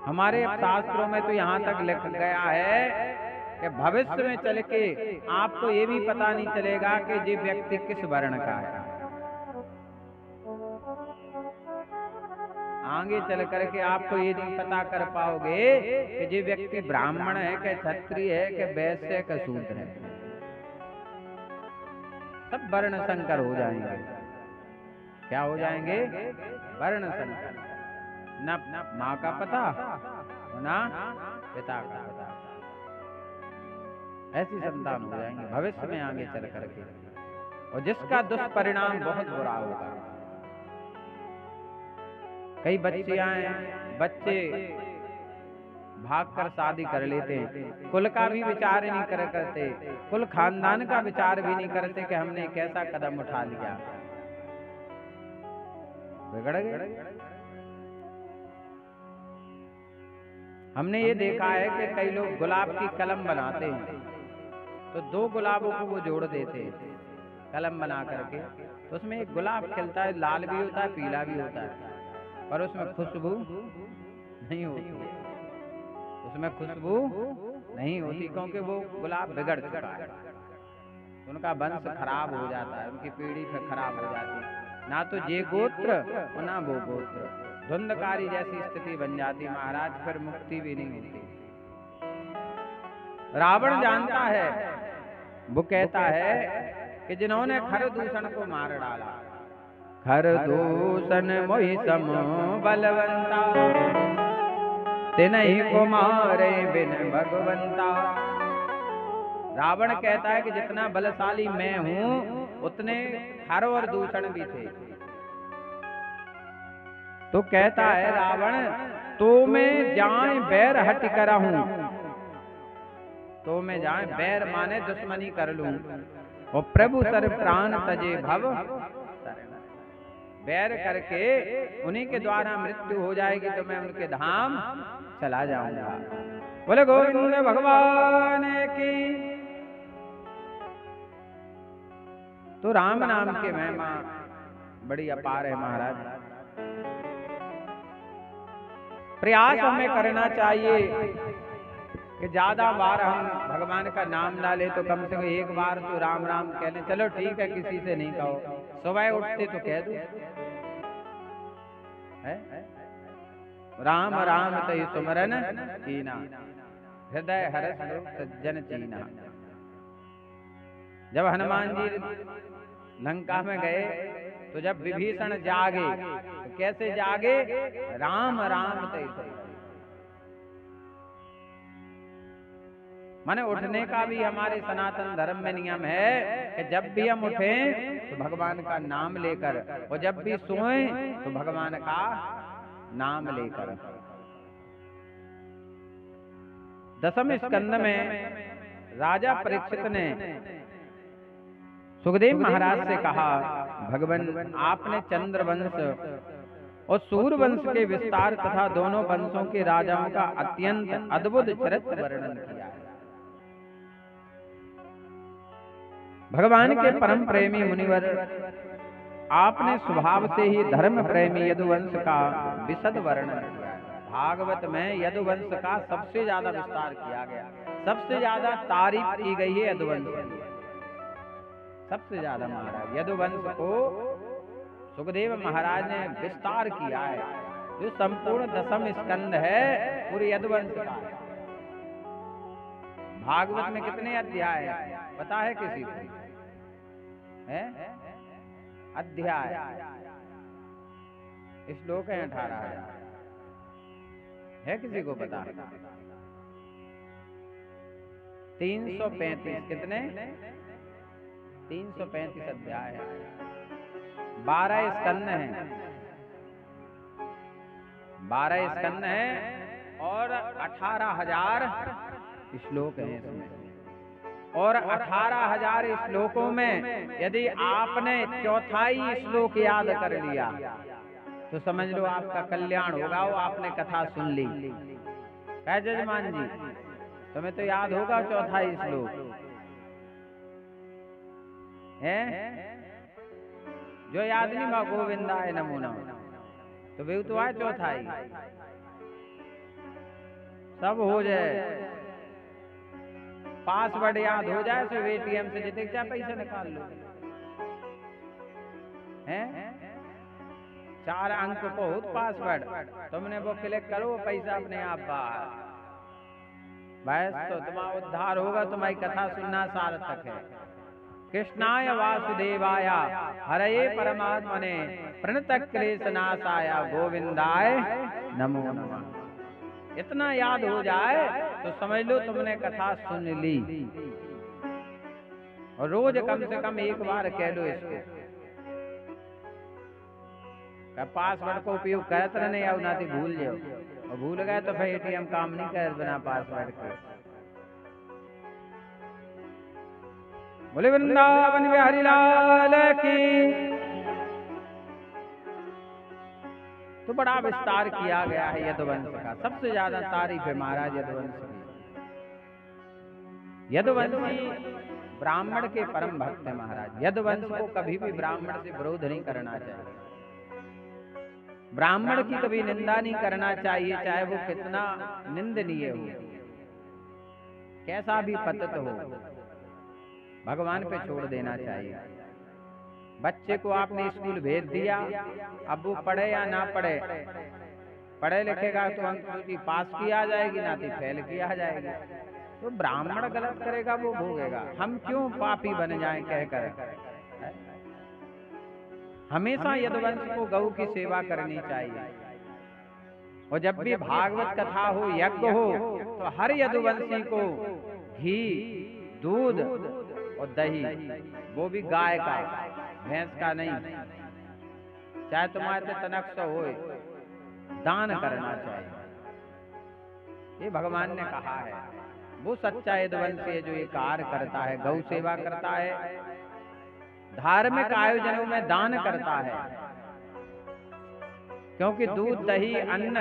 हमारे शास्त्रों में तो यहाँ तक लिखा गया है कि भविष्य में चल के आपको ये भी पता नहीं चलेगा कि ये व्यक्ति किस वर्ण का है। आगे चल करके आपको ये नहीं पता कर पाओगे कि ये व्यक्ति ब्राह्मण है कि क्षत्रिय है कि वैश्य है कि शूद्र है। सब वर्ण संकर हो जाएंगे। क्या हो जाएंगे? वर्ण संकर। न माँ का पता ना पिता का पता, ऐसी संतान हो जाएंगे भविष्य में आगे चल करके, और जिसका दुष्परिणाम बहुत बुरा होगा। कई बच्चे भागकर शादी कर लेते हैं, कुल का भी विचार नहीं करते, कुल खानदान का विचार भी नहीं करते कि हमने कैसा कदम उठा लिया, बिगड़ गए। हमने ये देखा है कि कई लोग गुलाब की कलम बनाते हैं, तो दो गुलाबों को वो जोड़ देते हैं कलम बना करके, तो उसमें एक गुलाब खिलता है, लाल भी होता है पीला भी होता है, पर उसमें खुशबू नहीं होती, उसमें खुशबू नहीं होती, क्योंकि वो गुलाब बिगड़ चुका है, उनका वंश खराब हो जाता है, उनकी पीढ़ी फिर खराब हो जाती है। ना तो ये गोत्र और ना वो गोत्र, धुंधकारी जैसी स्थिति बन जाती महाराज, फिर मुक्ति भी नहीं होती। रावण जानता है, वो कहता है कि जिन्होंने खर दूषण को मार डाला, खर दूषण मोहि सम बलवंता, तिनहि को मारे बिन भगवंता। रावण कहता है कि जितना बलशाली मैं हूं उतने खर और दूषण भी थे। तो कहता है रावण, तो मैं जाए बैर हट कर हूं, तो मैं जाए बैर माने दुश्मनी कर लूं, और प्रभु सर प्राण तजे भव, बैर करके उन्हीं के द्वारा मृत्यु हो जाएगी तो मैं उनके धाम चला जाऊंगा। बोले गोविंद भगवान की। तो राम नाम के महिमा बड़ी अपार है महाराज। प्रयास हमें करना चाहिए कि ज्यादा बार हम भगवान का नाम ना ले तो कम से कम एक बार तो राम राम कह लें। चलो ठीक है, किसी से नहीं कहो, सुबह उठते तो कह दो राम राम तई सुमरन कीना, हृदय हरस सज्जन चीना। जब हनुमान जी लंका में गए तो जब विभीषण जागे तो कैसे जागे? राम राम तई सुमरन। माने उठने का भी हमारे सनातन धर्म में नियम है कि जब भी हम उठें तो भगवान का नाम लेकर, और जब भी सोएं तो भगवान का नाम लेकर। दसम स्कंद में राजा परीक्षित ने सुखदेव महाराज से कहा, भगवान आपने चंद्रवंश और सूर्यवंश के विस्तार तथा दोनों वंशों के राजाओं का अत्यंत अद्भुत चरित्र वर्णन किया है। भगवान के परम प्रेमी मुनिवर आपने स्वभाव से ही धर्म प्रेमी यदुवंश का विशद वर्णन किया है। भागवत में यदुवंश का सबसे ज्यादा विस्तार किया गया, सबसे ज्यादा तारीफ की गई है यदुवंश की, सबसे ज्यादा महाराज यदुवंश को सुखदेव महाराज ने विस्तार किया है। जो संपूर्ण दसम स्कंद है पूरे यदुवंश का है। भागवत में कितने अध्याय है पता है किसी को? है अध्याय, श्लोक है 18,000, है किसी को पता? 335, कितने? 335 अध्याय है, 12 स्कंद हैं, 12 स्कंद हैं और 18,000 श्लोक हैं इसमें। और 18,000 श्लोकों में यदि आपने चौथाई श्लोक याद कर लिया तो समझ लो आपका कल्याण होगा। वो आपने कथा सुन ली। कह जजमान जी, तुम्हें तो याद होगा चौथा ही श्लोक है, जो याद नहीं बा गोविंदाय नमो नमः, तो वे तो आए चौथा ही। सब हो जाए, पासवर्ड याद हो जाए, तो एटीएम से जितने चाहे पैसे निकाल लो। हैं 4 अंक को पासवर्ड, तुमने वो क्लिक करो, वो पैसा अपने आप बाहर। बस तो तुम्हारा उद्धार होगा। तुम्हारी कथा सुनना सार्थक है। कृष्णाय वासुदेवाय हरये परमात्मने प्रणतः क्लेशनाशाय गोविंदाय नमो नमः। इतना याद हो जाए तो समझ लो तुमने कथा सुन ली। और रोज कम से कम एक बार कह लो इसको। पासवर्ड को उपयोग करते रहने या ना तो भूल जाओ, और भूल गए तो फिर एटीएम काम नहीं कर बिना पासवर्ड के। बोले वृंदावन बिहारी लाल की। तो बड़ा विस्तार किया गया है यदुवंश का। सबसे ज्यादा तारीफ है महाराज यदुवंश की। यदुवंशी ब्राह्मण के परम भक्त है महाराज। यदुवंश को कभी भी ब्राह्मण से विरोध नहीं करना चाहिए। ब्राह्मण की कभी निंदा नहीं करना चाहिए, चाहे वो कितना निंदनीय हो, कैसा भी पतित हो, भगवान पे छोड़ देना चाहिए। बच्चे को आपने स्कूल भेज दिया, अब वो पढ़े या ना पढ़े, पढ़े लिखेगा तो अंक सूची पास किया जाएगी, ना तो फेल किया जाएगी। तो ब्राह्मण गलत करेगा वो भोगेगा। हम क्यों पापी बन जाएं कहकर। हमेशा यदुवंश को गौ की सेवा करनी चाहिए। और जब भी भागवत कथा हो, यज्ञ हो, तो हर यदुवंशी को घी, दूध और दही, वो भी गाय का, भैंस का नहीं, चाहे तुम्हारे तनक से हो, दान करना चाहिए। ये भगवान ने कहा है। वो सच्चा यदुवंशी है जो ये कार्य करता है, गौ सेवा करता है, धार्मिक आयोजनों में दान करता है। क्योंकि दूध, दही, अन्न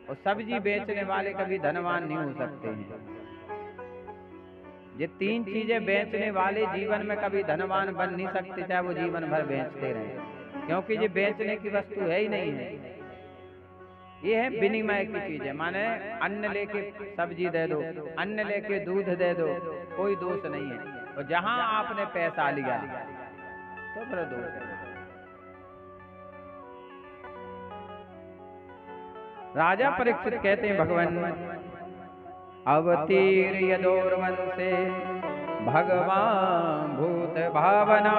और सब्जी बेचने वाले कभी धनवान नहीं हो सकते हैं। ये 3 चीजें बेचने वाले जीवन में कभी धनवान बन नहीं सकते, चाहे वो जीवन भर बेचते रहे, क्योंकि ये बेचने की वस्तु है ही नहीं है। ये है विनिमय की चीज है। माने अन्न लेके सब्जी दे दो, अन्न लेके दूध दे दो, कोई दोष नहीं है। और जहां आपने पैसा लिया तो फिर दोष है। राजा परीक्षित कहते हैं भगवान अवतीर यदोर्वंशे भगवान भूत भावना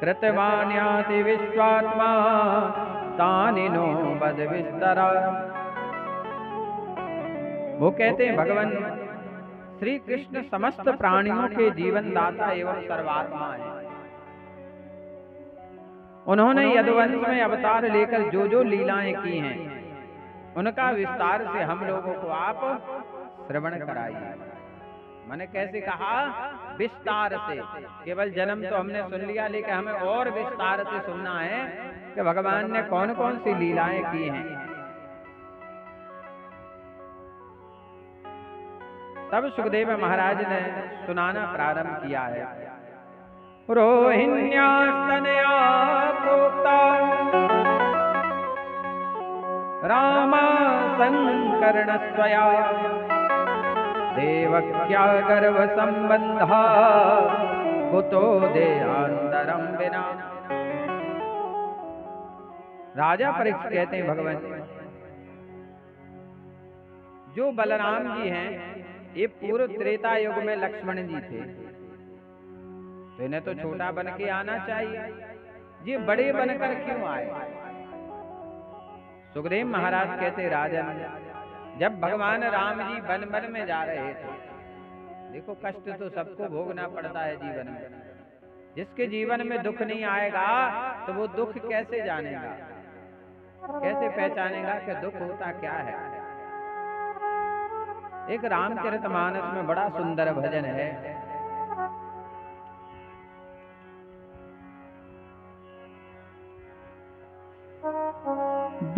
कृतवान्याति विश्वात्मा तानिनो बद विस्तरा। वो कहते हैं भगवान श्री कृष्ण समस्त प्राणियों के जीवन दाता एवं सर्वात्मा है। उन्होंने यदुवंश में अवतार लेकर जो जो लीलाएं की हैं, उनका विस्तार से हम लोगों को आप श्रवण कराइए। मैंने कैसे कहा? विस्तार से। केवल जन्म तो हमने सुन लिया, लेकिन हमें और विस्तार से सुनना है कि भगवान ने कौन कौन सी लीलाएं की हैं। तब सुखदेव महाराज ने सुनाना प्रारंभ किया है। रोहिण्यास्तनया प्रोक्ता रामा संकर्णस्वया देवक्या गर्भ संबंधा कुतो देहांतरम विना। राजा परीक्षित कहते हैं भगवान जो बलराम जी हैं, ये पूर्व त्रेता युग में लक्ष्मण जी थे, तो इन्हें तो छोटा बन के आना चाहिए। ये बड़े बनकर क्यों आए? सुखदेव महाराज कहते राजन, जब भगवान राम जी वन वन में जा रहे थे, देखो कष्ट तो सबको भोगना पड़ता है जीवन में। जिसके जीवन में दुख नहीं आएगा तो वो दुख कैसे जानेगा, कैसे पहचानेगा कि दुख होता क्या है। एक रामचरितमानस में बड़ा सुंदर भजन है।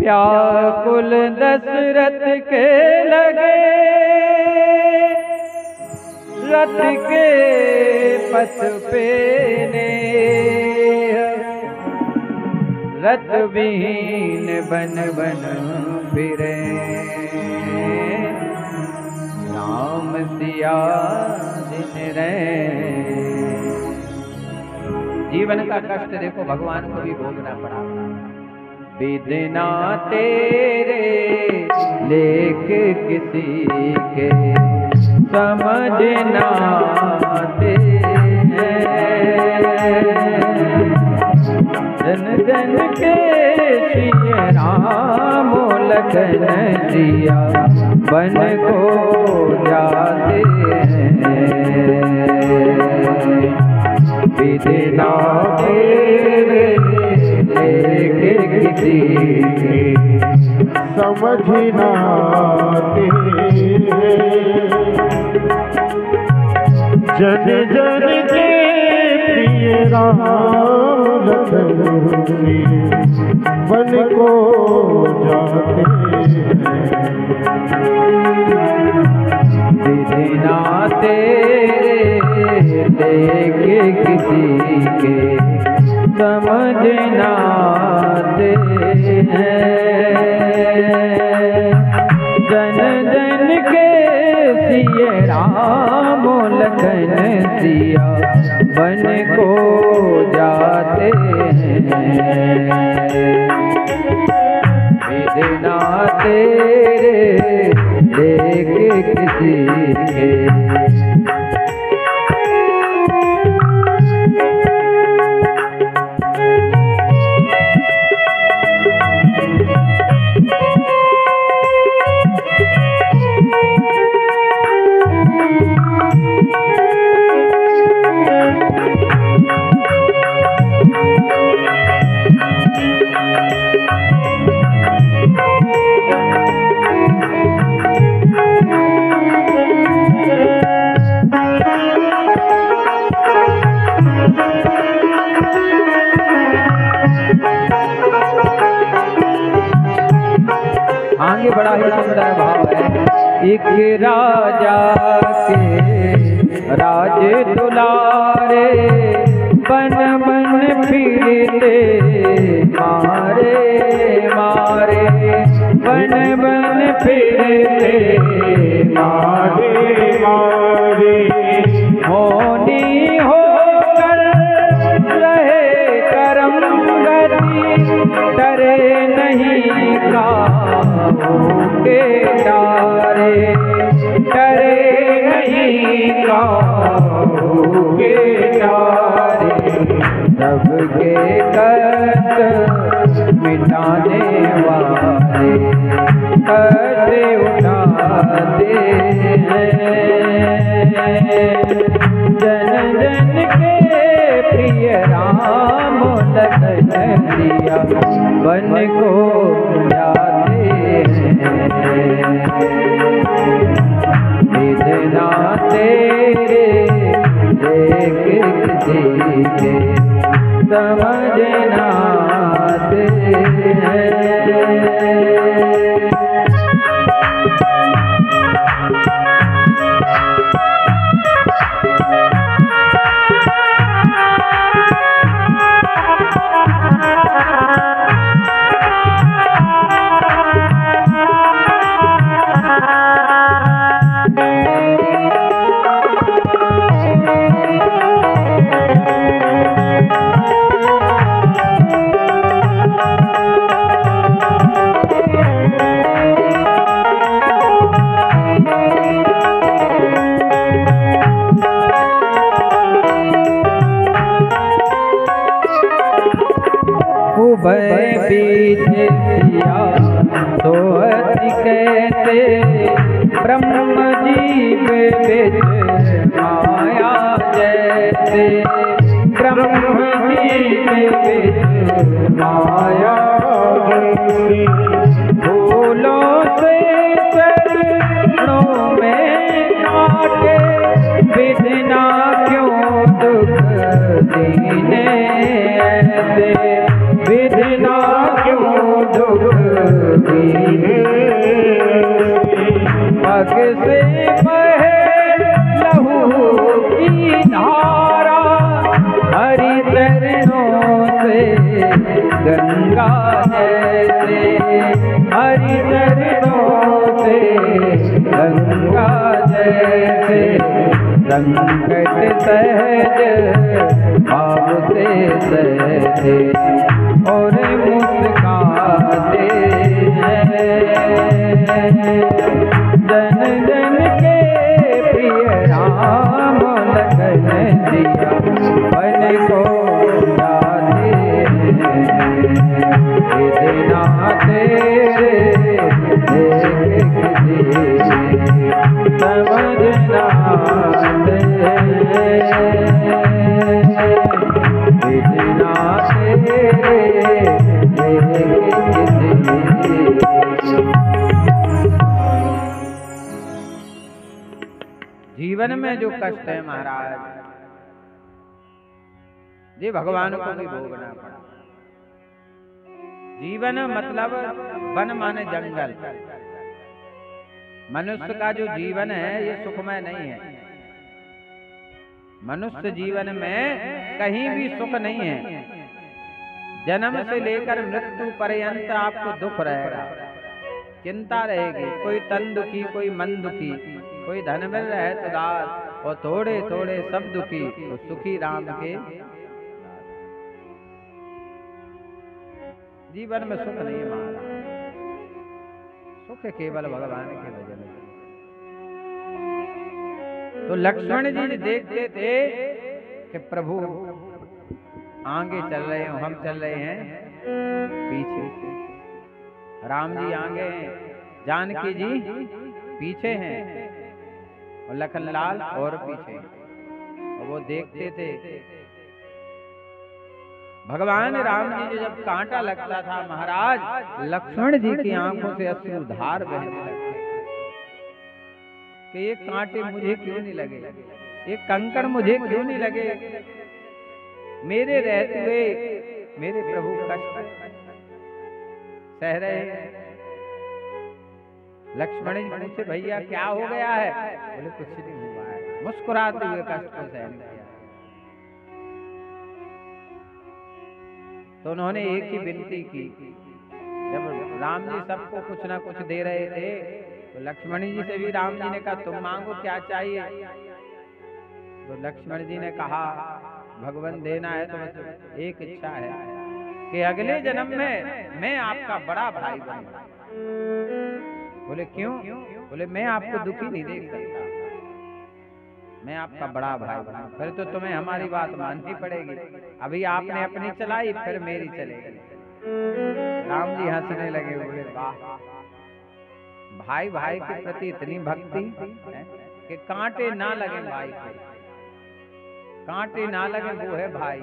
व्याकुल दशरथ के लगे रथ के पथ पे ने रथ विहीन बन बन फिरे राम सिया दिन रहे। जीवन का कष्ट देखो भगवान को भी भोगना पड़ा। विदना तेरे लेके किसी के समझना आते हैं। जन जन के सिया राम लखन सिया बन को जाते हैं। विदना तेरे लेके किसी के समझना तेरे जन जन के प्रिय राम लखन बन को जाते विदना तेरे लेके किसी के समझना आते हैं। जन जन के सिया राम लखन सिया बन को जाते हैं। विदना तेरे लेके किसी के आगे बड़ा ही सुंदर भाव है। एक राजा के राज दुलारे बन बन फिरते मारे मारे बन बन फिरते मारे मारे होनी होकर रहे करम गति डरे नहीं का के डारे डरे नहीं काहू के डारे सबके कष्ट मिटाने वाले कष्ट उठाते हैं। जन जन के प्रिय राम लखन सिया बन को जाते हैं। विदना तेरे लेके किसी के समझना आते हैं। बीजे सिया सोहति कहते ब्रह्म जीव बिच माया जैसे ब्रह्म जीव बिच माया जैसे फूलों से चरणों में काटे विधना क्यों दुख दीने ऐसे विधना क्यों दुख से बहे लहू की धारा, हरि चरणों से गंगा जैसे, हरि चरणों से गंगा जैसे, संकट सहज भाव से सहजे और मुस्काते हैं। जन जन के प्रिय राम लखन जिया मन को जाते हैं। इतना तेरे देख किसी समझना दे, इतना तेरे देख किसी। जीवन में जो कष्ट है महाराज, ये भगवान को भी भोगना पड़ा। जीवन मतलब वन माने जंगल। मनुष्य का जो जीवन है ये सुखमय नहीं है। मनुष्य जीवन में कहीं भी सुख नहीं है। जन्म से लेकर मृत्यु पर्यंत आपको दुख रहेगा, चिंता रहेगी। कोई तन दुखी, कोई मन दुखी, कोई धन मिल रहे तो दास, और थोड़े थोड़े सब दुखी, तो सुखी राम के। जीवन में सुख नहीं है महाराज, सुख केवल भगवान के भजन में। तो लक्ष्मण जी देखते थे कि प्रभु आगे चल रहे हैं, हम चल रहे हैं पीछे। राम जी आगे हैं, जानकी जी पीछे हैं, और लखनलाल और पीछे। और वो देखते थे भगवान राम जी जो जब कांटा लगता था महाराज, लक्ष्मण जी की आंखों से अश्रुधार बहने लगते कि ये कांटे मुझे क्यों नहीं लगे, ये कंकड़ मुझे क्यों नहीं लगे, मेरे रहते हुए मेरे प्रभु कष्ट सह रहे हैं। लक्ष्मण जी पूछे भैया क्या हो गया है? बोले कुछ नहीं हुआ है, मुस्कुराते हुए कष्ट को सहन किया। तो उन्होंने एक ही विनती की, जब राम जी सबको कुछ ना कुछ दे रहे थे तो लक्ष्मण जी से भी राम जी ने कहा तुम मांगो क्या चाहिए। तो लक्ष्मण जी ने कहा भगवान देना है तो बस एक इच्छा है कि अगले जन्म में मैं आपका बड़ा भाई बनूं। बोले क्यों? बोले मैं आपको दुखी नहीं देख सकता, मैं आपका बड़ा भाई बनूं। फिर तो तुम्हें हमारी बात माननी पड़ेगी, अभी आपने अपनी चलाई फिर मेरी चलेगी। राम जी हंसने लगे, बोले वाह, भाई भाई के प्रति इतनी भक्ति है कि कांटे ना लगे भाई को, कांटे ना लगे वो है भाई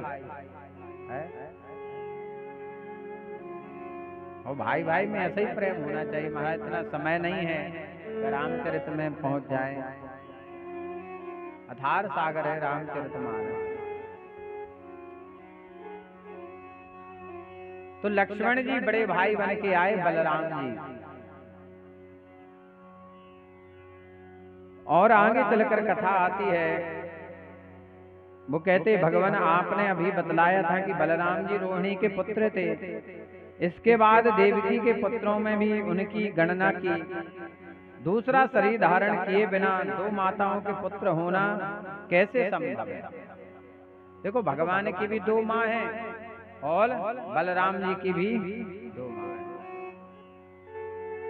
है। और भाई भाई में ऐसा ही प्रेम होना चाहिए महाराज। इतना समय नहीं है कि रामचरित में पहुंच जाए, अथार सागर है रामचरितमानस। तो लक्ष्मण जी बड़े भाई बन के आए बलराम जी, और आगे चलकर कथा आती है। वो कहते भगवान आपने अभी बतलाया था कि बलराम जी रोहिणी के पुत्र थे, इसके बाद देवकी के पुत्रों में भी उनकी गणना की। दूसरा शरीर धारण किए बिना दो माताओं के पुत्र होना कैसे संभव है? देखो भगवान की भी दो माँ हैं और बलराम जी की भी दो माँ हैं।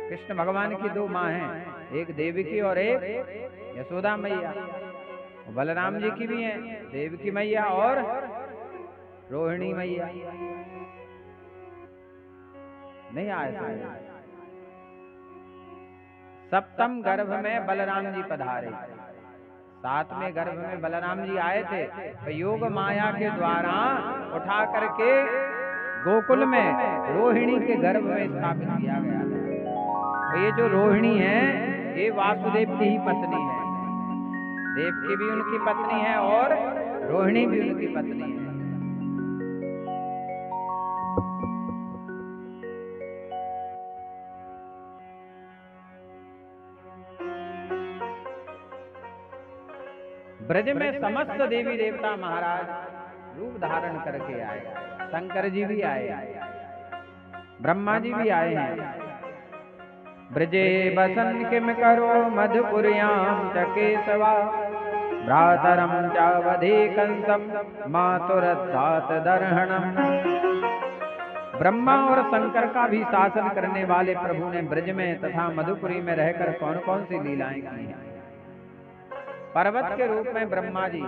कृष्ण भगवान की दो माँ हैं, एक देवकी और एक यशोदा मैया। बलराम जी की भी हैं, देवकी मैया और रोहिणी मैया। नहीं आए समझ। सप्तम गर्भ में बलराम जी पधारे, सातवें गर्भ में बलराम जी आए थे, तो योग माया के द्वारा उठा करके गोकुल में रोहिणी के गर्भ में स्थापित किया गया था। तो ये जो रोहिणी है ये वासुदेव की ही पत्नी है, देवकी भी उनकी पत्नी है और रोहिणी भी उनकी पत्नी है। ब्रज में समस्त देवी देवता महाराज रूप धारण करके आए। शंकर जी भी आए, ब्रह्मा जी भी आए हैं। ब्रजे बसन किम करो मधुपुर्याम च केशवा, भ्रातरम चावधि कंसम मातुरद्धात दर्हणम। ब्रह्मा और शंकर का भी शासन करने वाले प्रभु ने ब्रज में तथा मधुपुरी में रहकर कौन कौन सी लीलाएं की हैं। पर्वत के रूप में ब्रह्मा जी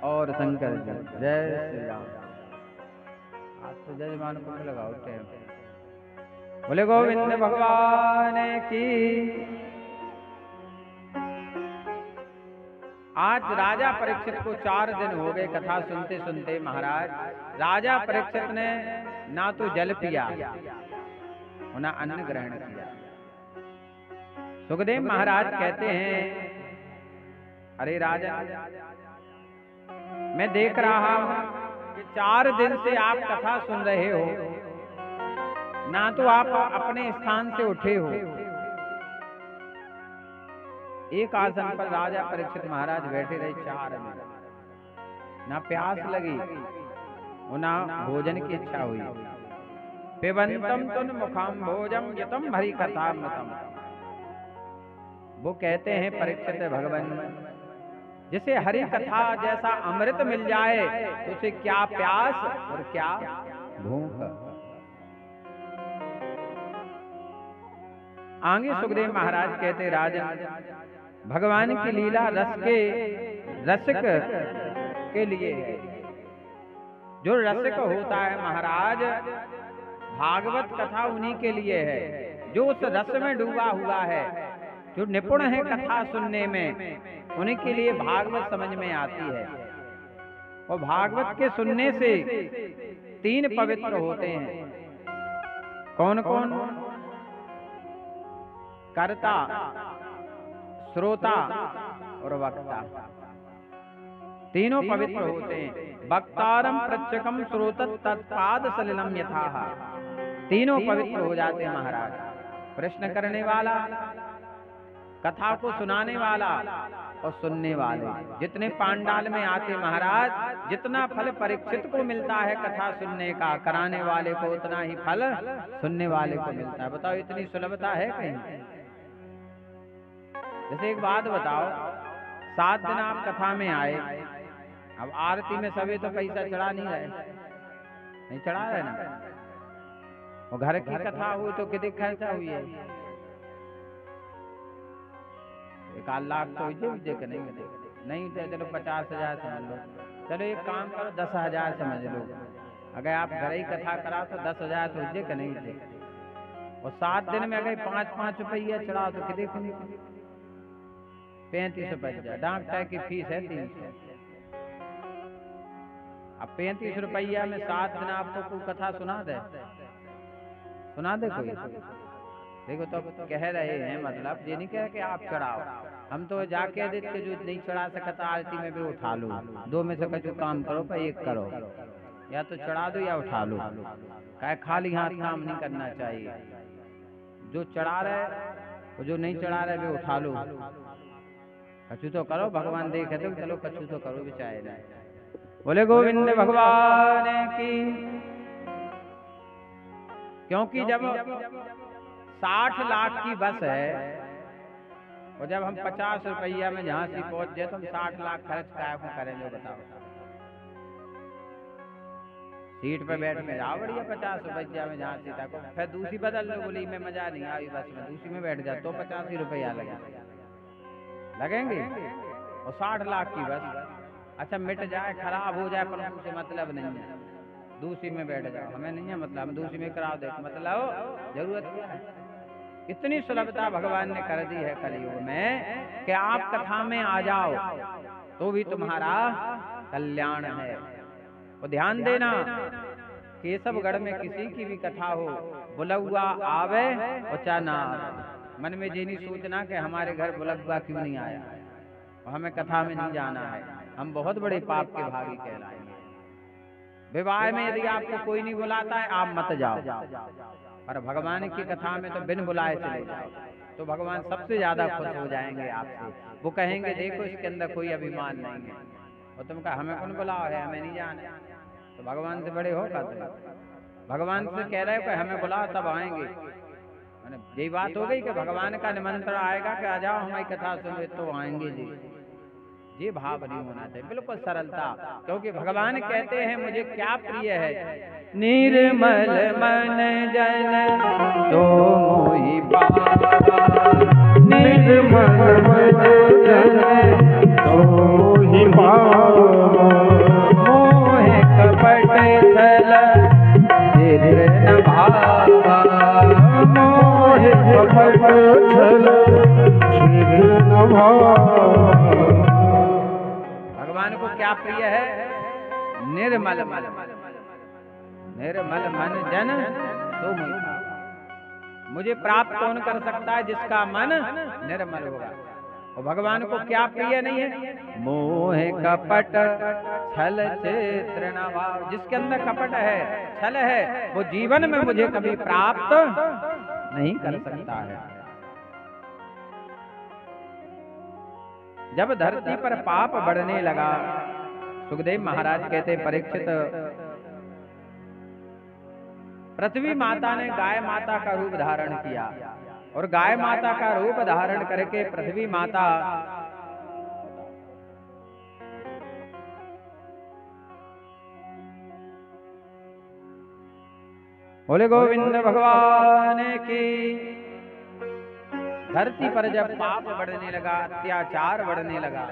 और शंकर जी। जय श्री राम। आज तो जजमान को लगाओ टाइम। बोले गोविंद भगवान की। आज राजा परीक्षित को 4 दिन हो गए कथा सुनते सुनते। महाराज राजा परीक्षित ने ना तो जल पिया ना अन्न ग्रहण किया। सुखदेव महाराज कहते हैं, अरे राजा, मैं देख रहा हूं कि 4 दिन से आप कथा सुन रहे हो, ना तो आप अपने स्थान से उठे हो। एक आसन पर राजा परीक्षित महाराज बैठे रहे 4 दिन। ना प्यास लगी और ना भोजन की इच्छा हुई। पिबंतम तुन मुखाम भोजम यतम हरि कथामृतम। वो कहते हैं परीक्षित भगवान, जिसे हरि कथा जैसा अमृत मिल जाए तो उसे क्या प्यास और क्या भूख। आगे सुखदेव महाराज कहते, राजन, भगवान की लीला रसिक के लिए है। जो रसिक होता है महाराज, भागवत कथा उन्हीं के लिए है। जो उस रस में डूबा हुआ है, जो निपुण है कथा सुनने में, उन्हीं के लिए भागवत समझ में आती है। और भागवत के सुनने से 3 पवित्र होते हैं। कौन कौन? कर्ता, श्रोता और वक्ता। तीनों पवित्र होते हैं। वक्तारम प्रत्यकम श्रोतत तत्पाद सलिलम यथाह। तीनों पवित्र हो जाते हैं महाराज। प्रश्न करने वाला, कथा को सुनाने वाला और सुनने वाले। जितने पांडाल में आते महाराज, जितना फल परीक्षित को मिलता है कथा सुनने का, कराने वाले को उतना ही फल सुनने वाले को मिलता है। बताओ इतनी सुलभता है कहीं? जैसे एक बात बताओ, 7 दिन आप कथा में आए, अब आरती में सभी तो पैसा चढ़ा नहीं रहे, नहीं चढ़ा रहे ना। और घर की कथा हुई तो कितनी खर्चा हुई है? 1 लाख तो हुई के नहीं तो चलो 50,000 समझ लो। चलो एक काम करो, 10,000 समझ लो। अगर आप घर ही कथा करा तो 10,000 तो हुई के नहीं थे। और 7 दिन में अगर 5-5 रुपया चढ़ा तो कितने 35 रुपया। डॉक्टर की फीस है 300। अब 35 रुपया में 7 दिन आपको कोई कथा सुना दे कोई? देखो तो कह रहे हैं, मतलब ये नहीं कह कि आप चढ़ाओ। हम तो जाके देते, जो नहीं चढ़ा सकता आरती में भी उठा लो। 2 में से कुछ काम करो, पर एक करो, या तो चढ़ा दो या उठा लो। क्या खाली हाथ काम नहीं करना चाहिए। जो चढ़ा रहे और जो नहीं चढ़ा रहे भी उठा लो। कछु तो करो, भगवान देखे तो चलो कछु तो करो भी चाहे ना। बोले गोविंद भगवान की। क्योंकि जब 60 लाख की बस है और जब हम 50 रुपया में झांसी पहुंच जाए तो हम 60 लाख खर्च क्या करेंगे बताओ? सीट पे बैठ के जाओ बढ़िया 50 रुपया में झांसी तक, फिर दूसरी बदल लो। बोली में मजा नहीं आई बस में, दूसरी में बैठ जाए तो 85 रुपया लगेंगे। और 60 लाख की बस, अच्छा मिट जाए, खराब हो जाए, पर हमसे मतलब नहीं है। दूसरी में बैठ जाओ, हमें नहीं है मतलब, हम दूसरी में करा दे, मतलब जरूरत क्या है? इतनी सुलभता भगवान ने कर दी है कलयुग में कि आप कथा में आ जाओ तो भी तुम्हारा कल्याण है। और ध्यान देना, केशवगढ़ में किसी की भी कथा हो, बुलौआ आवे और चाहे ना आवे, मन में ये नहीं सोचना कि हमारे घर बुलौआ क्यों नहीं आया और हमें कथा में नहीं जाना है। हम बहुत बड़े पाप के भागी कहलाएंगे। विवाह में यदि आपको कोई नहीं बुलाता है, आप मत जाओ, और भगवान की कथा में तो बिन बुलाए चले जाओ। तो भगवान सबसे ज्यादा खुश हो जाएंगे आपसे। वो कहेंगे देखो इसके अंदर कोई अभिमान नहीं है, और तुम कहा हमें कौन बुलाओ है, हमें नहीं जाना, तो भगवान से बड़े होगा तुम। भगवान से कह रहे हो कि हमें बुलाओ तब आएंगे, यही बात हो गई कि भगवान का निमंत्रण आएगा कि आ जाओ हमारी कथा सुनो तो आएंगे जी। ये भाव नहीं होना चाहिए, बिल्कुल सरलता, क्योंकि भगवान कहते हैं मुझे क्या प्रिय है, निर्मल मन जन तो मोहि पावा, निर्मल मन जन तो मोहि पावा, मोह कपट छल छिद्र न भावा, मोह कपट छल छिद्र न भावा। भगवान को क्या प्रिय है, निर्मल मन, निर्मल मन जन तो मुझे प्राप्त कौन कर सकता है, जिसका मन निर्मल होगा। और भगवान को क्या प्रिय नहीं है, मोह कपट छल छिद्र न भाव, जिसके अंदर कपट है, छल है, वो जीवन में मुझे कभी प्राप्त नहीं कर सकता है। जब धरती पर पाप बढ़ने लगा, सुखदेव महाराज कहते परीक्षित, पृथ्वी माता ने गाय माता का रूप धारण किया, और गाय माता का रूप धारण करके पृथ्वी माता बोले गोविंद भगवान की। धरती पर जब पाप बढ़ने लगा, अत्याचार बढ़ने लगा,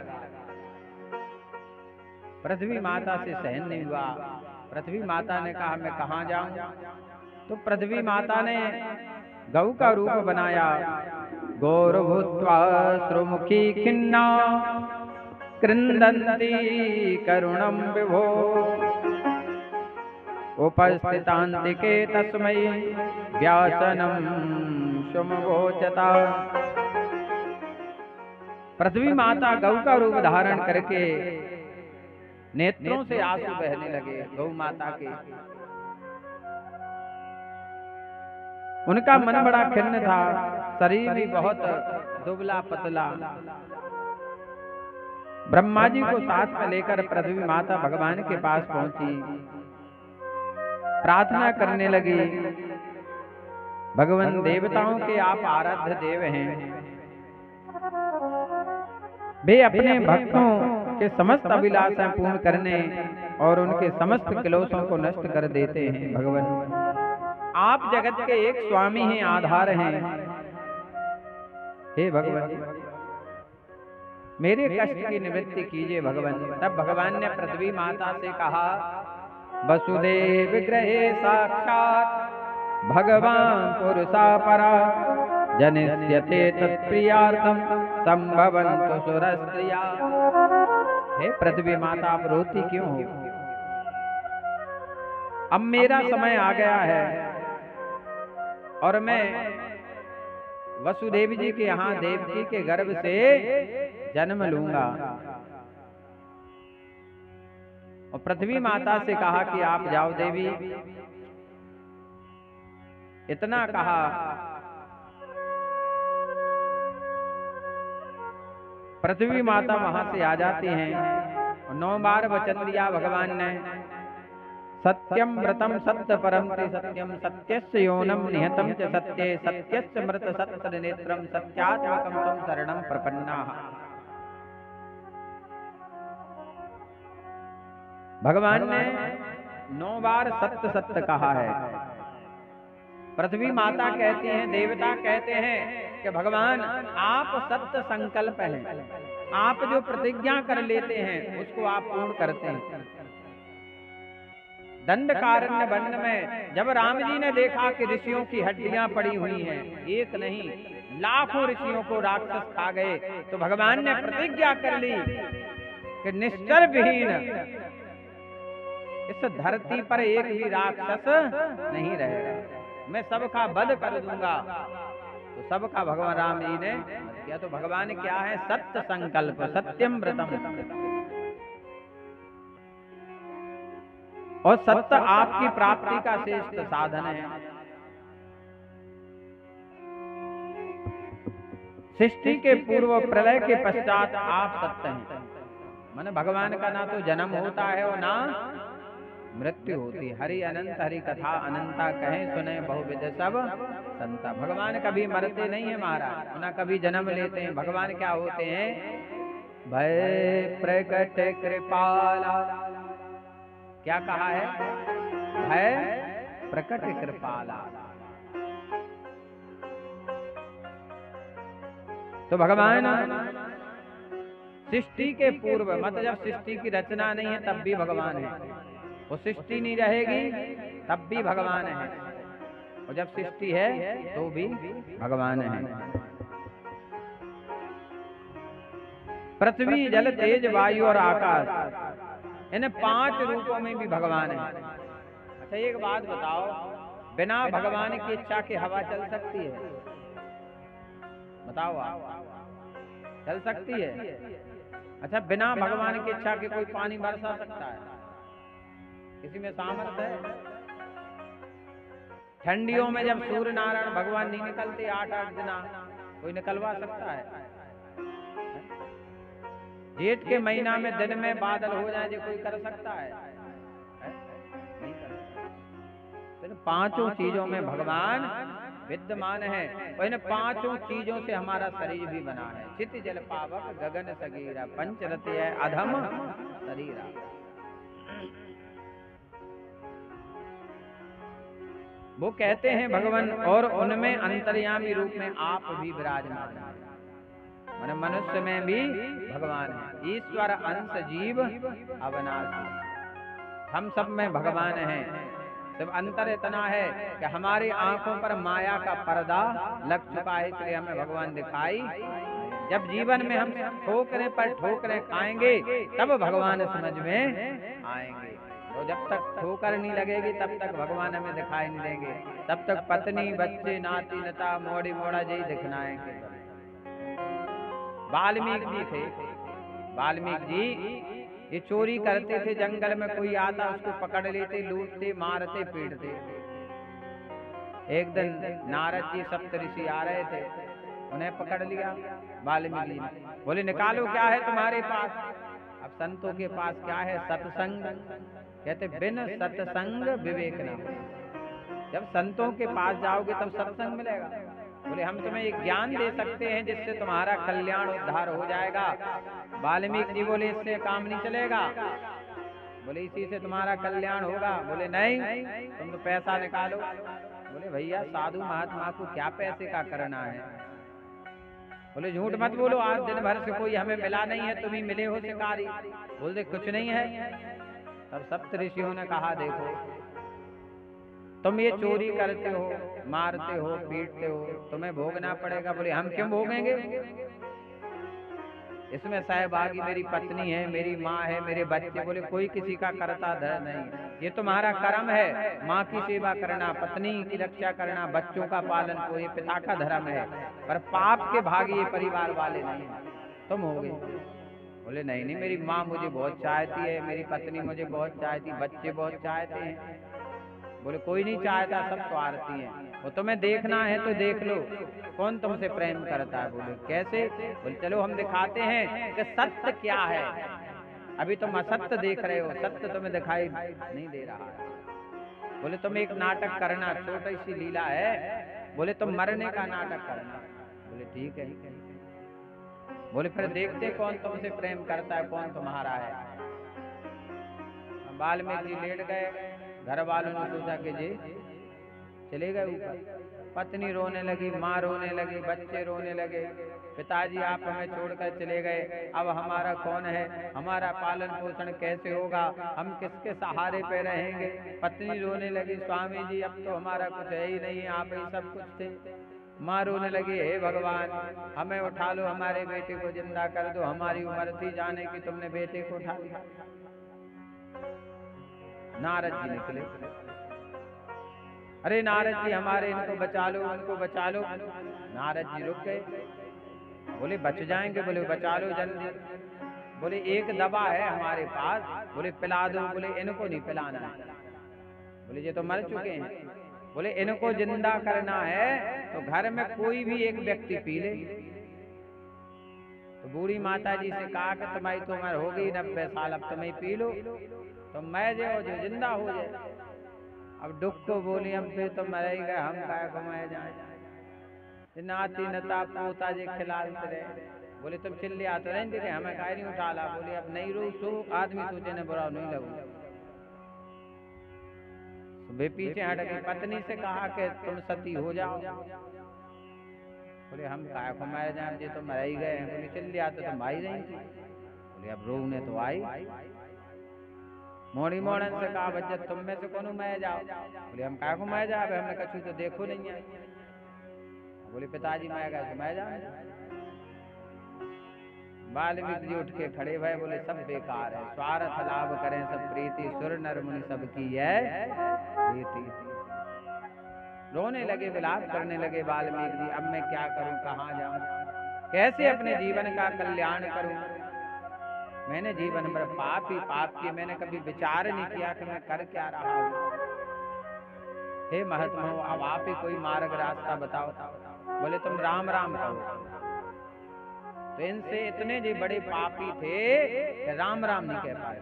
पृथ्वी माता से सहन नहीं हुआ। पृथ्वी माता ने कहा मैं कहाँ जाऊं, तो पृथ्वी माता ने गौ का रूप बनाया, गौर भूत्वा श्रुमुखी खिन्ना कृंदन्ति करुणम विभो, उपस्थितान्तिके तस्मै व्यासनम शुमवोचता। पृथ्वी माता गौ का रूप धारण करके नेत्रों से आंसू बहने लगे गौ माता के। उनका मन बड़ा खिन्न था, शरीर भी बहुत दुबला पतला। ब्रह्मा जी को साथ में लेकर पृथ्वी माता भगवान के पास पहुंची, प्रार्थना करने लगी, भगवान देवताओं के आप आराध्य देव हैं, वे अपने भक्तों के समस्त अभिलाषाएं पूर्ण करने और उनके समस्त क्लेशों को नष्ट कर देते हैं। भगवान आप जगत के एक स्वामी हैं, आधार हैं, हे भगवान मेरे कष्ट की निवृत्ति कीजिए भगवान। तब भगवान ने पृथ्वी माता से कहा, वसुदेव गृहे साक्षात भगवान पुरुषा परा, जनिष्यते तत्प्रियार्थम संभवन्तु सुरस्त्रिया। हे पृथ्वी माता आप रोती क्यों हो, अब मेरा समय आ गया है और मैं वसुदेव जी के यहाँ देवकी के गर्भ से जन्म लूंगा। और पृथ्वी माता से कहा कि आप जाओ देवी। इतना कहा, पृथ्वी माता वहां से आ जाती हैं और 9 बार वचन दिया भगवान ने, सत्यम व्रतम सत्य परम त्रि सत्यम, सत्यस्य योनम निहतम च सत्ये, सत्यस्य मृत सत्य नेत्रम, सत्यात्मकम तम शरणम प्रपन्नाः। भगवान ने 9 बार सत्य सत्य कहा है। पृथ्वी माता कहती हैं, देवता कहते हैं कि भगवान आप सत्य संकल्प हैं, आप जो प्रतिज्ञा कर लेते हैं उसको आप पूर्ण करते हैं। दंडकारण्य वन में जब राम जी ने देखा कि ऋषियों की हड्डियां पड़ी हुई हैं, एक नहीं लाखों ऋषियों को राक्षस खा गए, तो भगवान ने प्रतिज्ञा कर ली कि निश्चर विहीन इस धरती पर एक भी राक्षस नहीं रहेगा, मैं सबका वध कर दूंगा। तो सबका भगवान राम जी ने किया। तो भगवान क्या है, सत्य संकल्प, सत्यम व्रतम, और सत्य आपकी प्राप्ति का श्रेष्ठ साधन है। सृष्टि के पूर्व प्रलय के पश्चात आप सत्य हैं। माने भगवान का ना तो जन्म होता है और ना मृत्यु होती। हरि अनंत हरि कथा अनंता कहें सुने बहुविध सब संता। भगवान कभी मरते नहीं है महाराज, ना कभी जन्म लेते हैं। भगवान क्या होते हैं? भय प्रकट कृपाला। क्या कहा है? भय प्रकट कृपाला। तो भगवान सृष्टि के पूर्व, मतलब जब सृष्टि की रचना नहीं है तब भी भगवान है, वो सृष्टि नहीं रहेगी तब भी भगवान है, और जब सृष्टि है तो भी भगवान है। पृथ्वी जल तेज वायु और आकाश, इन 5 रूपों में भी भगवान है। अच्छा एक बात बताओ, बिना भगवान की इच्छा के हवा चल सकती है? बताओ आप, चल सकती है? अच्छा बिना भगवान की इच्छा के कोई पानी बरसा सकता है? किसी में सामर्थ्य है? ठंडियों में जब सूर्य नारायण भगवान नहीं निकलते 8-8 दिन, कोई निकलवा सकता है? जेठ के महीना में दिन में बादल हो जाए जो कोई कर सकता है? नहीं कर सकता। तो 5 चीजों में भगवान विद्यमान है, और इन 5 चीजों से हमारा शरीर भी बना है। चित जल पावक गगन सगीरा, पंचरथ है अधम शरीरा। वो कहते हैं भगवान, और उनमें अंतर्यामी रूप में आप भी विराजमान हैं। माने मनुष्य में भी भगवान है। ईश्वर अंश जीव अविनाशी, हम सब में भगवान हैं। सिर्फ अंतर इतना है कि हमारी आंखों पर माया का पर्दा लग चुका है, इसलिए हमें भगवान दिखाई। जब जीवन में हम ठोकरे पर ठोकरे खाएंगे तब भगवान समझ में आएंगे। तो जब तक ठोकर नहीं लगेगी तब तक भगवान हमें दिखाई नहीं देंगे। तब तक पत्नी बच्चे नाती नता मोड़ी मोड़ा जी दिखनाएंगे। वाल्मीकि जी थे, वाल्मीकि जी ये चोरी करते थे, जंगल में कोई आता उसको पकड़ लेते, लूटते मारते पीटते। एक दिन नारद जी सप्तऋषि आ रहे थे, उन्हें पकड़ लिया वाल्मीकि जी ने। बोले निकालो क्या है तुम्हारे पास? अब संतों के पास क्या है? सत्संग। कहते बिन सत्संग विवेक न हो। जब संतों के पास जाओगे तब सत्संग मिलेगा। बोले हम तुम्हें एक ज्ञान दे सकते हैं जिससे तुम्हारा कल्याण उद्धार हो जाएगा। वाल्मीकि जी बोले इससे काम नहीं चलेगा। बोले इसी से तुम्हारा कल्याण होगा। बोले नहीं, तुम तो पैसा निकालो। बोले भैया साधु महात्मा को क्या पैसे का करना है? बोले झूठ मत बोलो, आज दिन भर से कोई हमें मिला नहीं है, तुम ही मिले हो शिकारी। बोले कुछ नहीं है। तब सप्तऋषियों ने कहा देखो तुम ये चोरी करते हो, मारते हो, पीटते हो, तुम्हें भोगना पड़ेगा। बोले हम क्यों भोगेंगे? इसमें सहभागी मेरी पत्नी है, मेरी माँ है, मेरे बच्चे। बोले कोई किसी का करता धर नहीं, ये तुम्हारा कर्म है। माँ की सेवा करना, पत्नी की रक्षा करना, बच्चों का पालन को ये पिता का धर्म है, पर पाप के भागी ये परिवार वाले नहीं, तुम हो गए। बोले नहीं नहीं, मेरी माँ मुझे बहुत चाहती है, मेरी पत्नी मुझे बहुत चाहती, बच्चे बहुत चाहते हैं। बोले कोई नहीं चाहता, सब स्वार्थी हैं। वो तुम्हें देखना है तो देख लो कौन तुमसे प्रेम करता है। बोले कैसे? बोले चलो हम दिखाते हैं कि सत्य क्या है। अभी तुम असत्य देख रहे हो, सत्य तुम्हें दिखाई नहीं दे रहा है। बोले तुम एक नाटक करना, छोटी सी लीला है। बोले तुम मरने का नाटक करना। बोले ठीक है। बोले फिर देखते कौन तुमसे प्रेम करता है, कौन तुम्हारा है। वाल्मीकि जी लेट गए। घर वालों ने सोचा कि जी चले गए ऊपर। पत्नी रोने लगी, माँ रोने लगी, बच्चे रोने लगे। पिताजी आप हमें छोड़कर चले गए, अब हमारा कौन है? हमारा पालन पोषण कैसे होगा? हम किसके सहारे पे रहेंगे? पत्नी रोने लगी, स्वामी जी अब तो हमारा कुछ है ही नहीं, आप ही सब कुछ थे। माँ रोने लगी, हे भगवान हमें उठा लो, हमारे बेटे को जिंदा कर दो, हमारी उम्र थी जाने की, तुमने बेटे को उठा लिया। नारद जी निकले, अरे नारद जी हमारे इनको बचा लो, उनको बचा लो। नारद जी रुक गए। बोले बच जाएंगे? बोले बचा लो जल्दी। बोले एक दवा है हमारे पास, बोले पिला दो। बोले इनको नहीं पिलाना है। बोले ये तो मर चुके हैं। बोले इनको जिंदा करना है तो घर में कोई भी एक व्यक्ति पी ले। तो बूढ़ी माता जी से कहा कि तुम्हारी तो उम्र हो गई 90 साल, अब तुम्हें पी लो तो मैं जो जिंदा हो जाए। अब दुख को बोली हम फिर तो मर ही गए, हम काय को मैं जाए। नाती नता पोता जे खिलाते रहे। बोले तुम चिल्ले आते रहे थे हमें काय नहीं उठा ला। बोले अब नहीं रो सो आदमी सोचे न बुरा नहीं लगू। वे पीछे हट गई। पत्नी से कहा कि तुम सती हो जाओ। बोले हम काय को मर जाए, जे तो मर ही गए हैं। बोले चिल्ले आते तुम भाई रही थी। बोले अब रोने तो आई। मोड़ी मोड़न से कहा बच्चा तुम में से कौन मैं जाओ। बोले हम काय को मैं जाए, हमने कछु तो देखो नहीं है। बोले पिताजी मैं गए तो मैं जाऊं। वाल्मीकि जी उठ के खड़े भय। बोले सब बेकार है, स्वार्थ लाभ करें सब प्रीति, सुर नर मुनि सब की है प्रीति। रोने लगे, विलाप करने लगे वाल्मीकि जी। अब मैं क्या करूं, कहाँ जाऊं, कैसे अपने जीवन का कल्याण करूं। मैंने जीवन भर पाप ही पाप किए, मैंने कभी विचार नहीं किया कि मैं कर क्या रहा हूं। हे महात्मा अब आप ही कोई मार्ग रास्ता बताओ। बोले तुम राम राम कहो। तो इनसे इतने जो बड़े पापी थे कि राम राम नहीं कह पाए।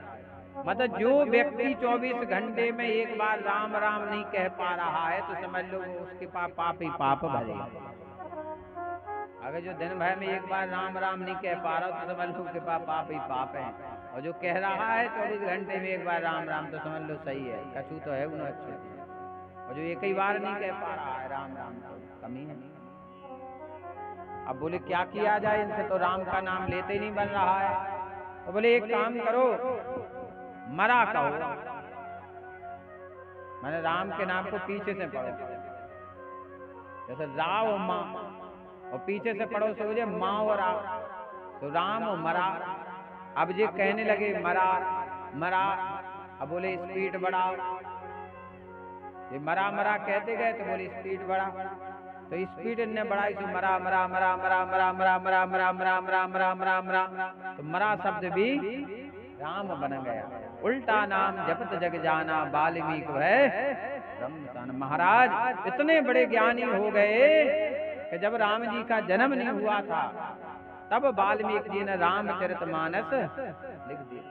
मतलब जो व्यक्ति 24 घंटे में एक बार राम राम नहीं कह पा रहा है तो समझ लो उसके पास पाप ही पाप भरे। अगर जो दिन भर में एक बार राम राम नहीं कह पा रहा तो समझ लो उसके पास पाप ही पाप है। और जो कह रहा है 24 घंटे में एक बार राम राम तो समझ लो सही है, कछु तो है उन्हें अच्छे। और जो एक ही बार नहीं कह पा रहा है राम राम तो कमी है। अब बोले क्या किया जाए, इनसे तो राम का नाम लेते ही नहीं बन रहा है। तो बोले एक काम करो, मरा कहो। मैंने राम के नाम को पीछे से पढ़ो, जैसे राव और माँ, और पीछे से पढ़ो सोचे माँ और राव, तो राम और मरा। अब ये कहने लगे मरा मरा। अब बोले स्पीड बढ़ाओ। ये मरा मरा कहते गए तो बोले स्पीड बढ़ा। तो स्पीड ने बढ़ाई तो मरा मरा मरा मरा मरा मरा मरा मरा मरा मरा मरा मरा मरा। तो मरा शब्द भी राम बन गया। उल्टा नाम जपत जग जाना वाल्मीकि है ब्रह्मसान। महाराज इतने बड़े ज्ञानी हो गए कि जब राम जी का जन्म नहीं हुआ था तब वाल्मीकि जी ने रामचरितमानस लिख दिया।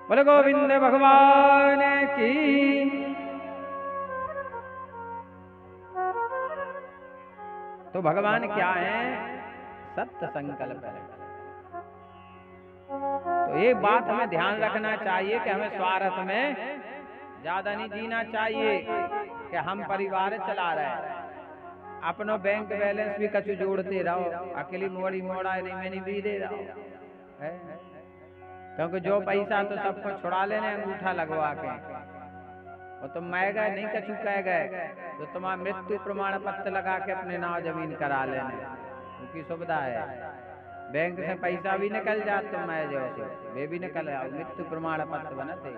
बोले गोविंद भगवान की। तो भगवान क्या है, सत्य संकल्प है। तो एक बात हमें ध्यान रखना चाहिए कि हमें स्वार्थ में ज्यादा नहीं जीना चाहिए कि हम परिवार चला रहे हैं। अपनो बैंक बैलेंस भी कछु जोड़ते रहो, अकेली मोड़ी मोड़ा नहीं मैं भी दे रहा हूं। क्योंकि जो पैसा तो सबको छुड़ा लेने अंगूठा लगवा के, और तुम मैं गए नहीं कछु कह गए तो तुम्हारा मृत्यु प्रमाण पत्र लगा के अपने नाम जमीन करा लेने, उनकी सुविधा है। बैंक से पैसा भी निकल जाए तो मैं जो वे भी निकल जाओ, मृत्यु प्रमाण पत्र बनते।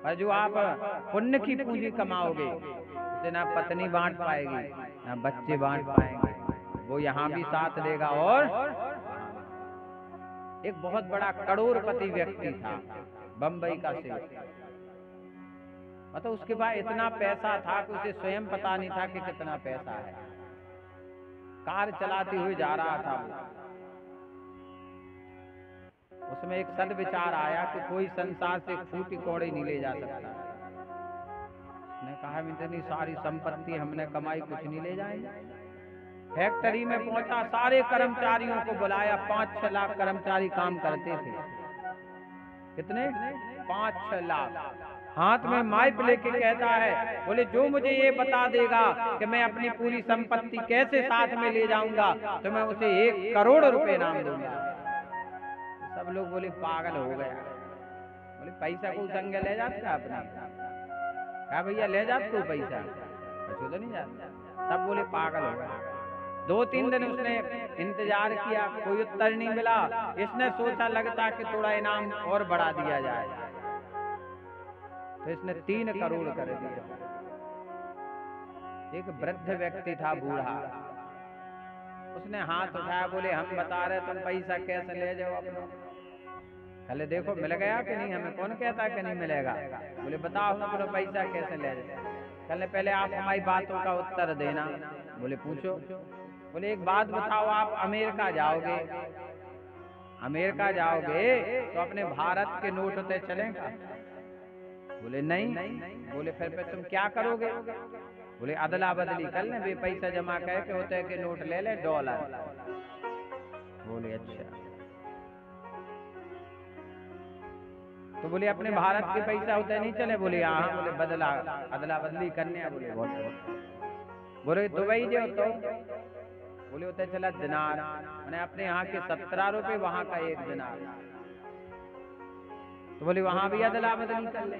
पर जो आप पुण्य की पूंजी कमाओगे उसे ना पत्नी बांट पाएगी ना बच्चे बांट पाएंगे, वो यहाँ भी साथ देगा। और एक बहुत बड़ा करोड़पति व्यक्ति था बंबई का सेठ, मतलब उसके पास इतना पैसा था कि उसे स्वयं पता नहीं था कि कितना पैसा है। कार चलाते हुए जा रहा था, उसमें एक सद्विचार आया कि कोई संसार से फूटी कौड़ी नहीं ले जा सकता। उसने कहा इतनी सारी संपत्ति हमने कमाई, कुछ नहीं ले जाएंगे। फैक्ट्री में पहुंचा, सारे कर्मचारियों को बुलाया। 5-6 लाख कर्मचारी काम करते थे। कितने? 5-6 लाख। हाथ में माइक लेके कहता है, बोले जो मुझे ये बता देगा कि मैं अपनी पूरी संपत्ति कैसे साथ में ले जाऊंगा तो मैं उसे 1 करोड़ रुपए नाम दूंगा। सब लोग बोले पागल हो गया। बोले पैसा को संग ले जाता अपने? कहा भैया ले जाते को पैसा? अच्छा तो नहीं जाता। सब बोले पागल हो गया। 2-3 दिन उसने इंतजार किया, कोई उत्तर नहीं मिला। इसने सोचा लगता कि थोड़ा इनाम और बढ़ा दिया जाए, तो इसने 3 करोड़ कर दिया। एक वृद्ध व्यक्ति था, बूढ़ा, उसने हाथ उठाया, बोले हम बता रहे तुम पैसा कैसे ले जाओ अपना। पहले देखो मिल गया कि नहीं, हमें कौन कहता कि नहीं मिलेगा। बोले बताओ हम अपना पैसा कैसे ले जाए। पहले आप हमारी बातों का उत्तर देना। बोले पूछो। बोले एक बात बताओ, आप अमेरिका जाओगे, अमेरिका जाओगे तो अपने भारत के नोट होते चलेगा? बोले नहीं। बोले फिर तुम क्या करोगे? बोले अदला बदली कर ले, वे पैसा जमा करके होते के नोट ले ले $। बोले अच्छा। तो बोले अपने भारत के पैसा होते नहीं चले? बोले हाँ। बोले बदला अदला बदली करने हैं? बोले बहुत। बोले दुबई जो तो? बोले होते चला दिनार, मैंने अपने यहाँ के 17 रुपए, वहां का 1 दिनार। तो बोले वहां भी अदला बदली कर ले।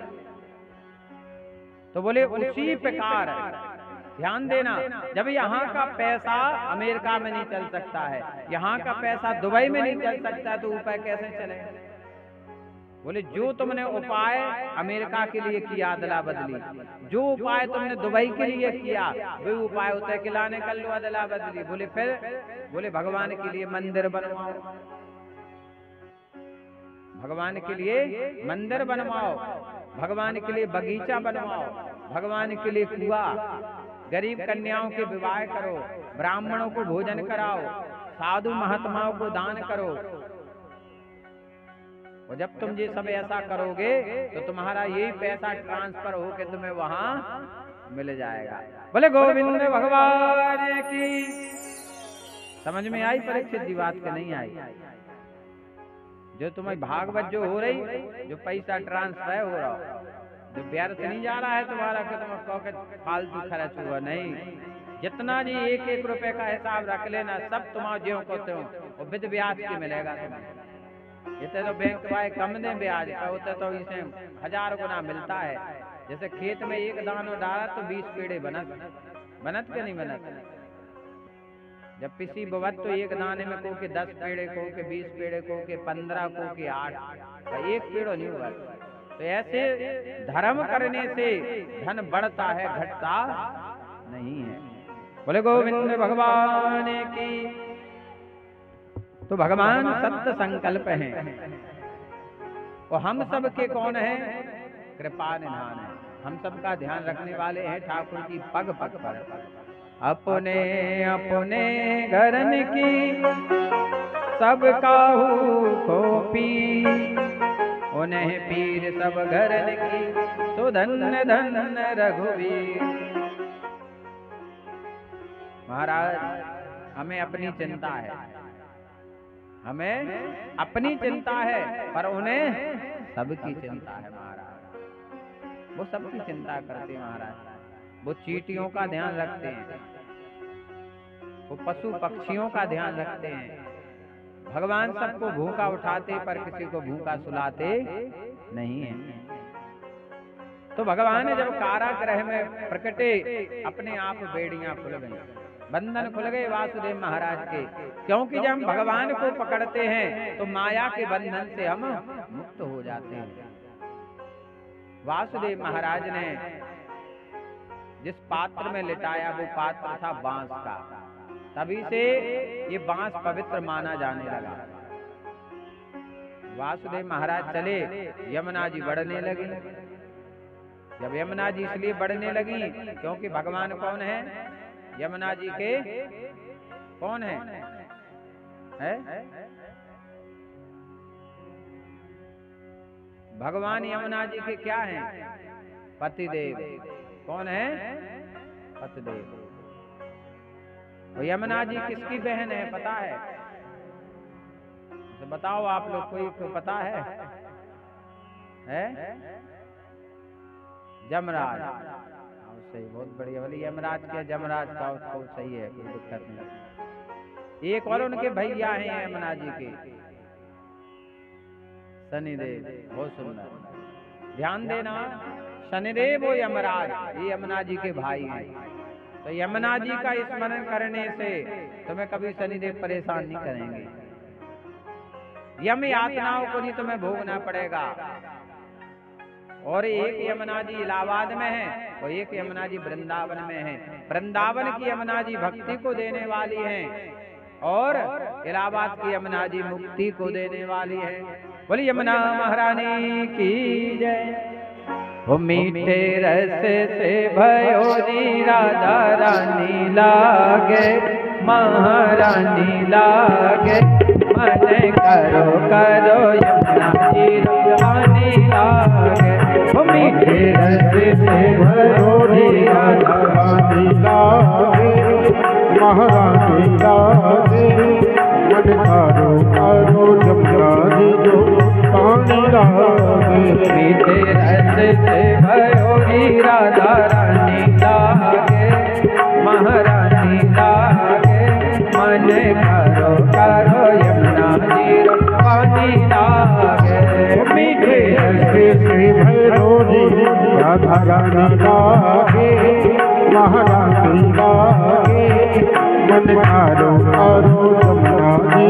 तो बोले उसी प्रकार ध्यान देना, जब यहाँ का पैसा अमेरिका में नहीं चल सकता है, यहाँ का पैसा दुबई में नहीं चल सकता, तो उपाय कैसे चले? बोले जो तुमने उपाय अमेरिका के लिए किया अदला बदली, जो उपाय तुमने दुबई के लिए किया, वे उपाय होते हैं कि लाने कर लो अदला बदली। बोले फिर? बोले भगवान के लिए मंदिर बनवाओ, भगवान के लिए मंदिर बनवाओ, भगवान के लिए बगीचा बनवाओ, भगवान के लिए कुआं, गरीब कन्याओं के विवाह करो, ब्राह्मणों को भोजन कराओ, साधु महात्माओं को दान करो। और जब तुम ये सब ऐसा करोगे तो तुम्हारा यही पैसा ट्रांसफर होके तुम्हें वहां मिल जाएगा। बोले गोविंद भगवान की। समझ में आई परीक्षित जी बात के नहीं आई? जो तुम्हें भागवत जो हो रही, जो पैसा ट्रांसफर हो रहा, जो व्यर्थ नहीं जा रहा है तुम्हारा कि तुम फालतू खर्च हुआ, नहीं। जितना जी 1-1 रुपए का हिसाब रख लेना, सब तुम्हारा ज्यों को त्यों और विद ब्याज के मिलेगा तुम्हें। इतने तो बैंक वाले कम दे ब्याज का, होता तो इसे 1000 गुना मिलता है। जैसे खेत में 1 दानो डाला तो 20 पेड़े बनत के नहीं बनत? जब पिसी बवत तो 1 दाने में को के 10 पेड़े, को के 20 पेड़े, को के 15, को के 8, 1 पेड़ो नहीं हुआ। तो ऐसे धर्म करने से धन बढ़ता है, घटता नहीं है। बोले गोविंद भगवान की। तो भगवान सत्य संकल्प हैं और हम सब के कौन हैं? कृपा निधान है। हम सब का ध्यान रखने वाले हैं ठाकुर की पग पग पर। अपने अपने घरन की सब काहू खोपी, उन्हें पीर सब घरन की, तो धन्य धन्य रघुवीर। महाराज हमें अपनी चिंता है, हमें अपनी चिंता है, पर उन्हें सबकी चिंता है महाराज। वो सबकी चिंता करते हैं महाराज। वो चींटियों का ध्यान रखते हैं, वो पशु पक्षियों का ध्यान रखते हैं। भगवान सबको भूखा उठाते पर किसी को भूखा सुलाते नहीं है। तो भगवान ने जब कारागृह में प्रकटे, अपने आप बेड़ियां खुल गई, बंधन खुल गए वासुदेव महाराज के। क्योंकि जब हम भगवान को पकड़ते हैं तो माया के बंधन से हम मुक्त हो जाते हैं। वासुदेव महाराज ने जिस पात्र में लिटाया वो पात्र था बांस का, तभी से ये बांस पवित्र माना जाने लगा। वासुदेव महाराज चले, यमुना जी बढ़ने लगी। जब यमुना जी इसलिए बढ़ने लगी क्योंकि भगवान कौन है? यमुना जी के कौन है? भगवान यमुना जी के क्या हैं? पतिदेव। कौन है? पतिदेव। और यमुना जी किसकी बहन है पता है? तो बताओ आप लोग, कोई को पता है? जमराज। सही, बहुत बढ़िया। बोले यमराज के जमराज का उसको सही है, कोई दिक्कत नहीं। एक और उनके भैया हैं यमुना जी के, शनिदेव। बहुत सुंदर, ध्यान देना। शनिदेव और यमराज ये यमुना जी के भाई हैं। तो यमुना जी का स्मरण करने से तुम्हें कभी शनिदेव परेशान नहीं करेंगे। यम यातनाओं को नहीं तुम्हें भोगना पड़ेगा। और एक यमुना जी इलाहाबाद में है और एक यमुना जी वृंदावन में है। वृंदावन की यमुना जी भक्ति को देने वाली हैं और इलाहाबाद की यमुना जी मुक्ति को देने वाली है। बोली यमुना महारानी की जय। वो मीठे रस से भयो नी राधा रानी लागे, महारानी लागे मन करो करो यमुना जी पानी लागे वो मीठे रस से भरो राधा रानी लागे महारानी लागे मन करो करो यमुना जी जो पानी लागे मीठे रस से भरो राधा रानी लागे महारानी लागे मन करो करो यमुना जी पानी लागे मीठे रस से भरो राधा रानी लागे महारानी लागे मन करो करो यमुना जी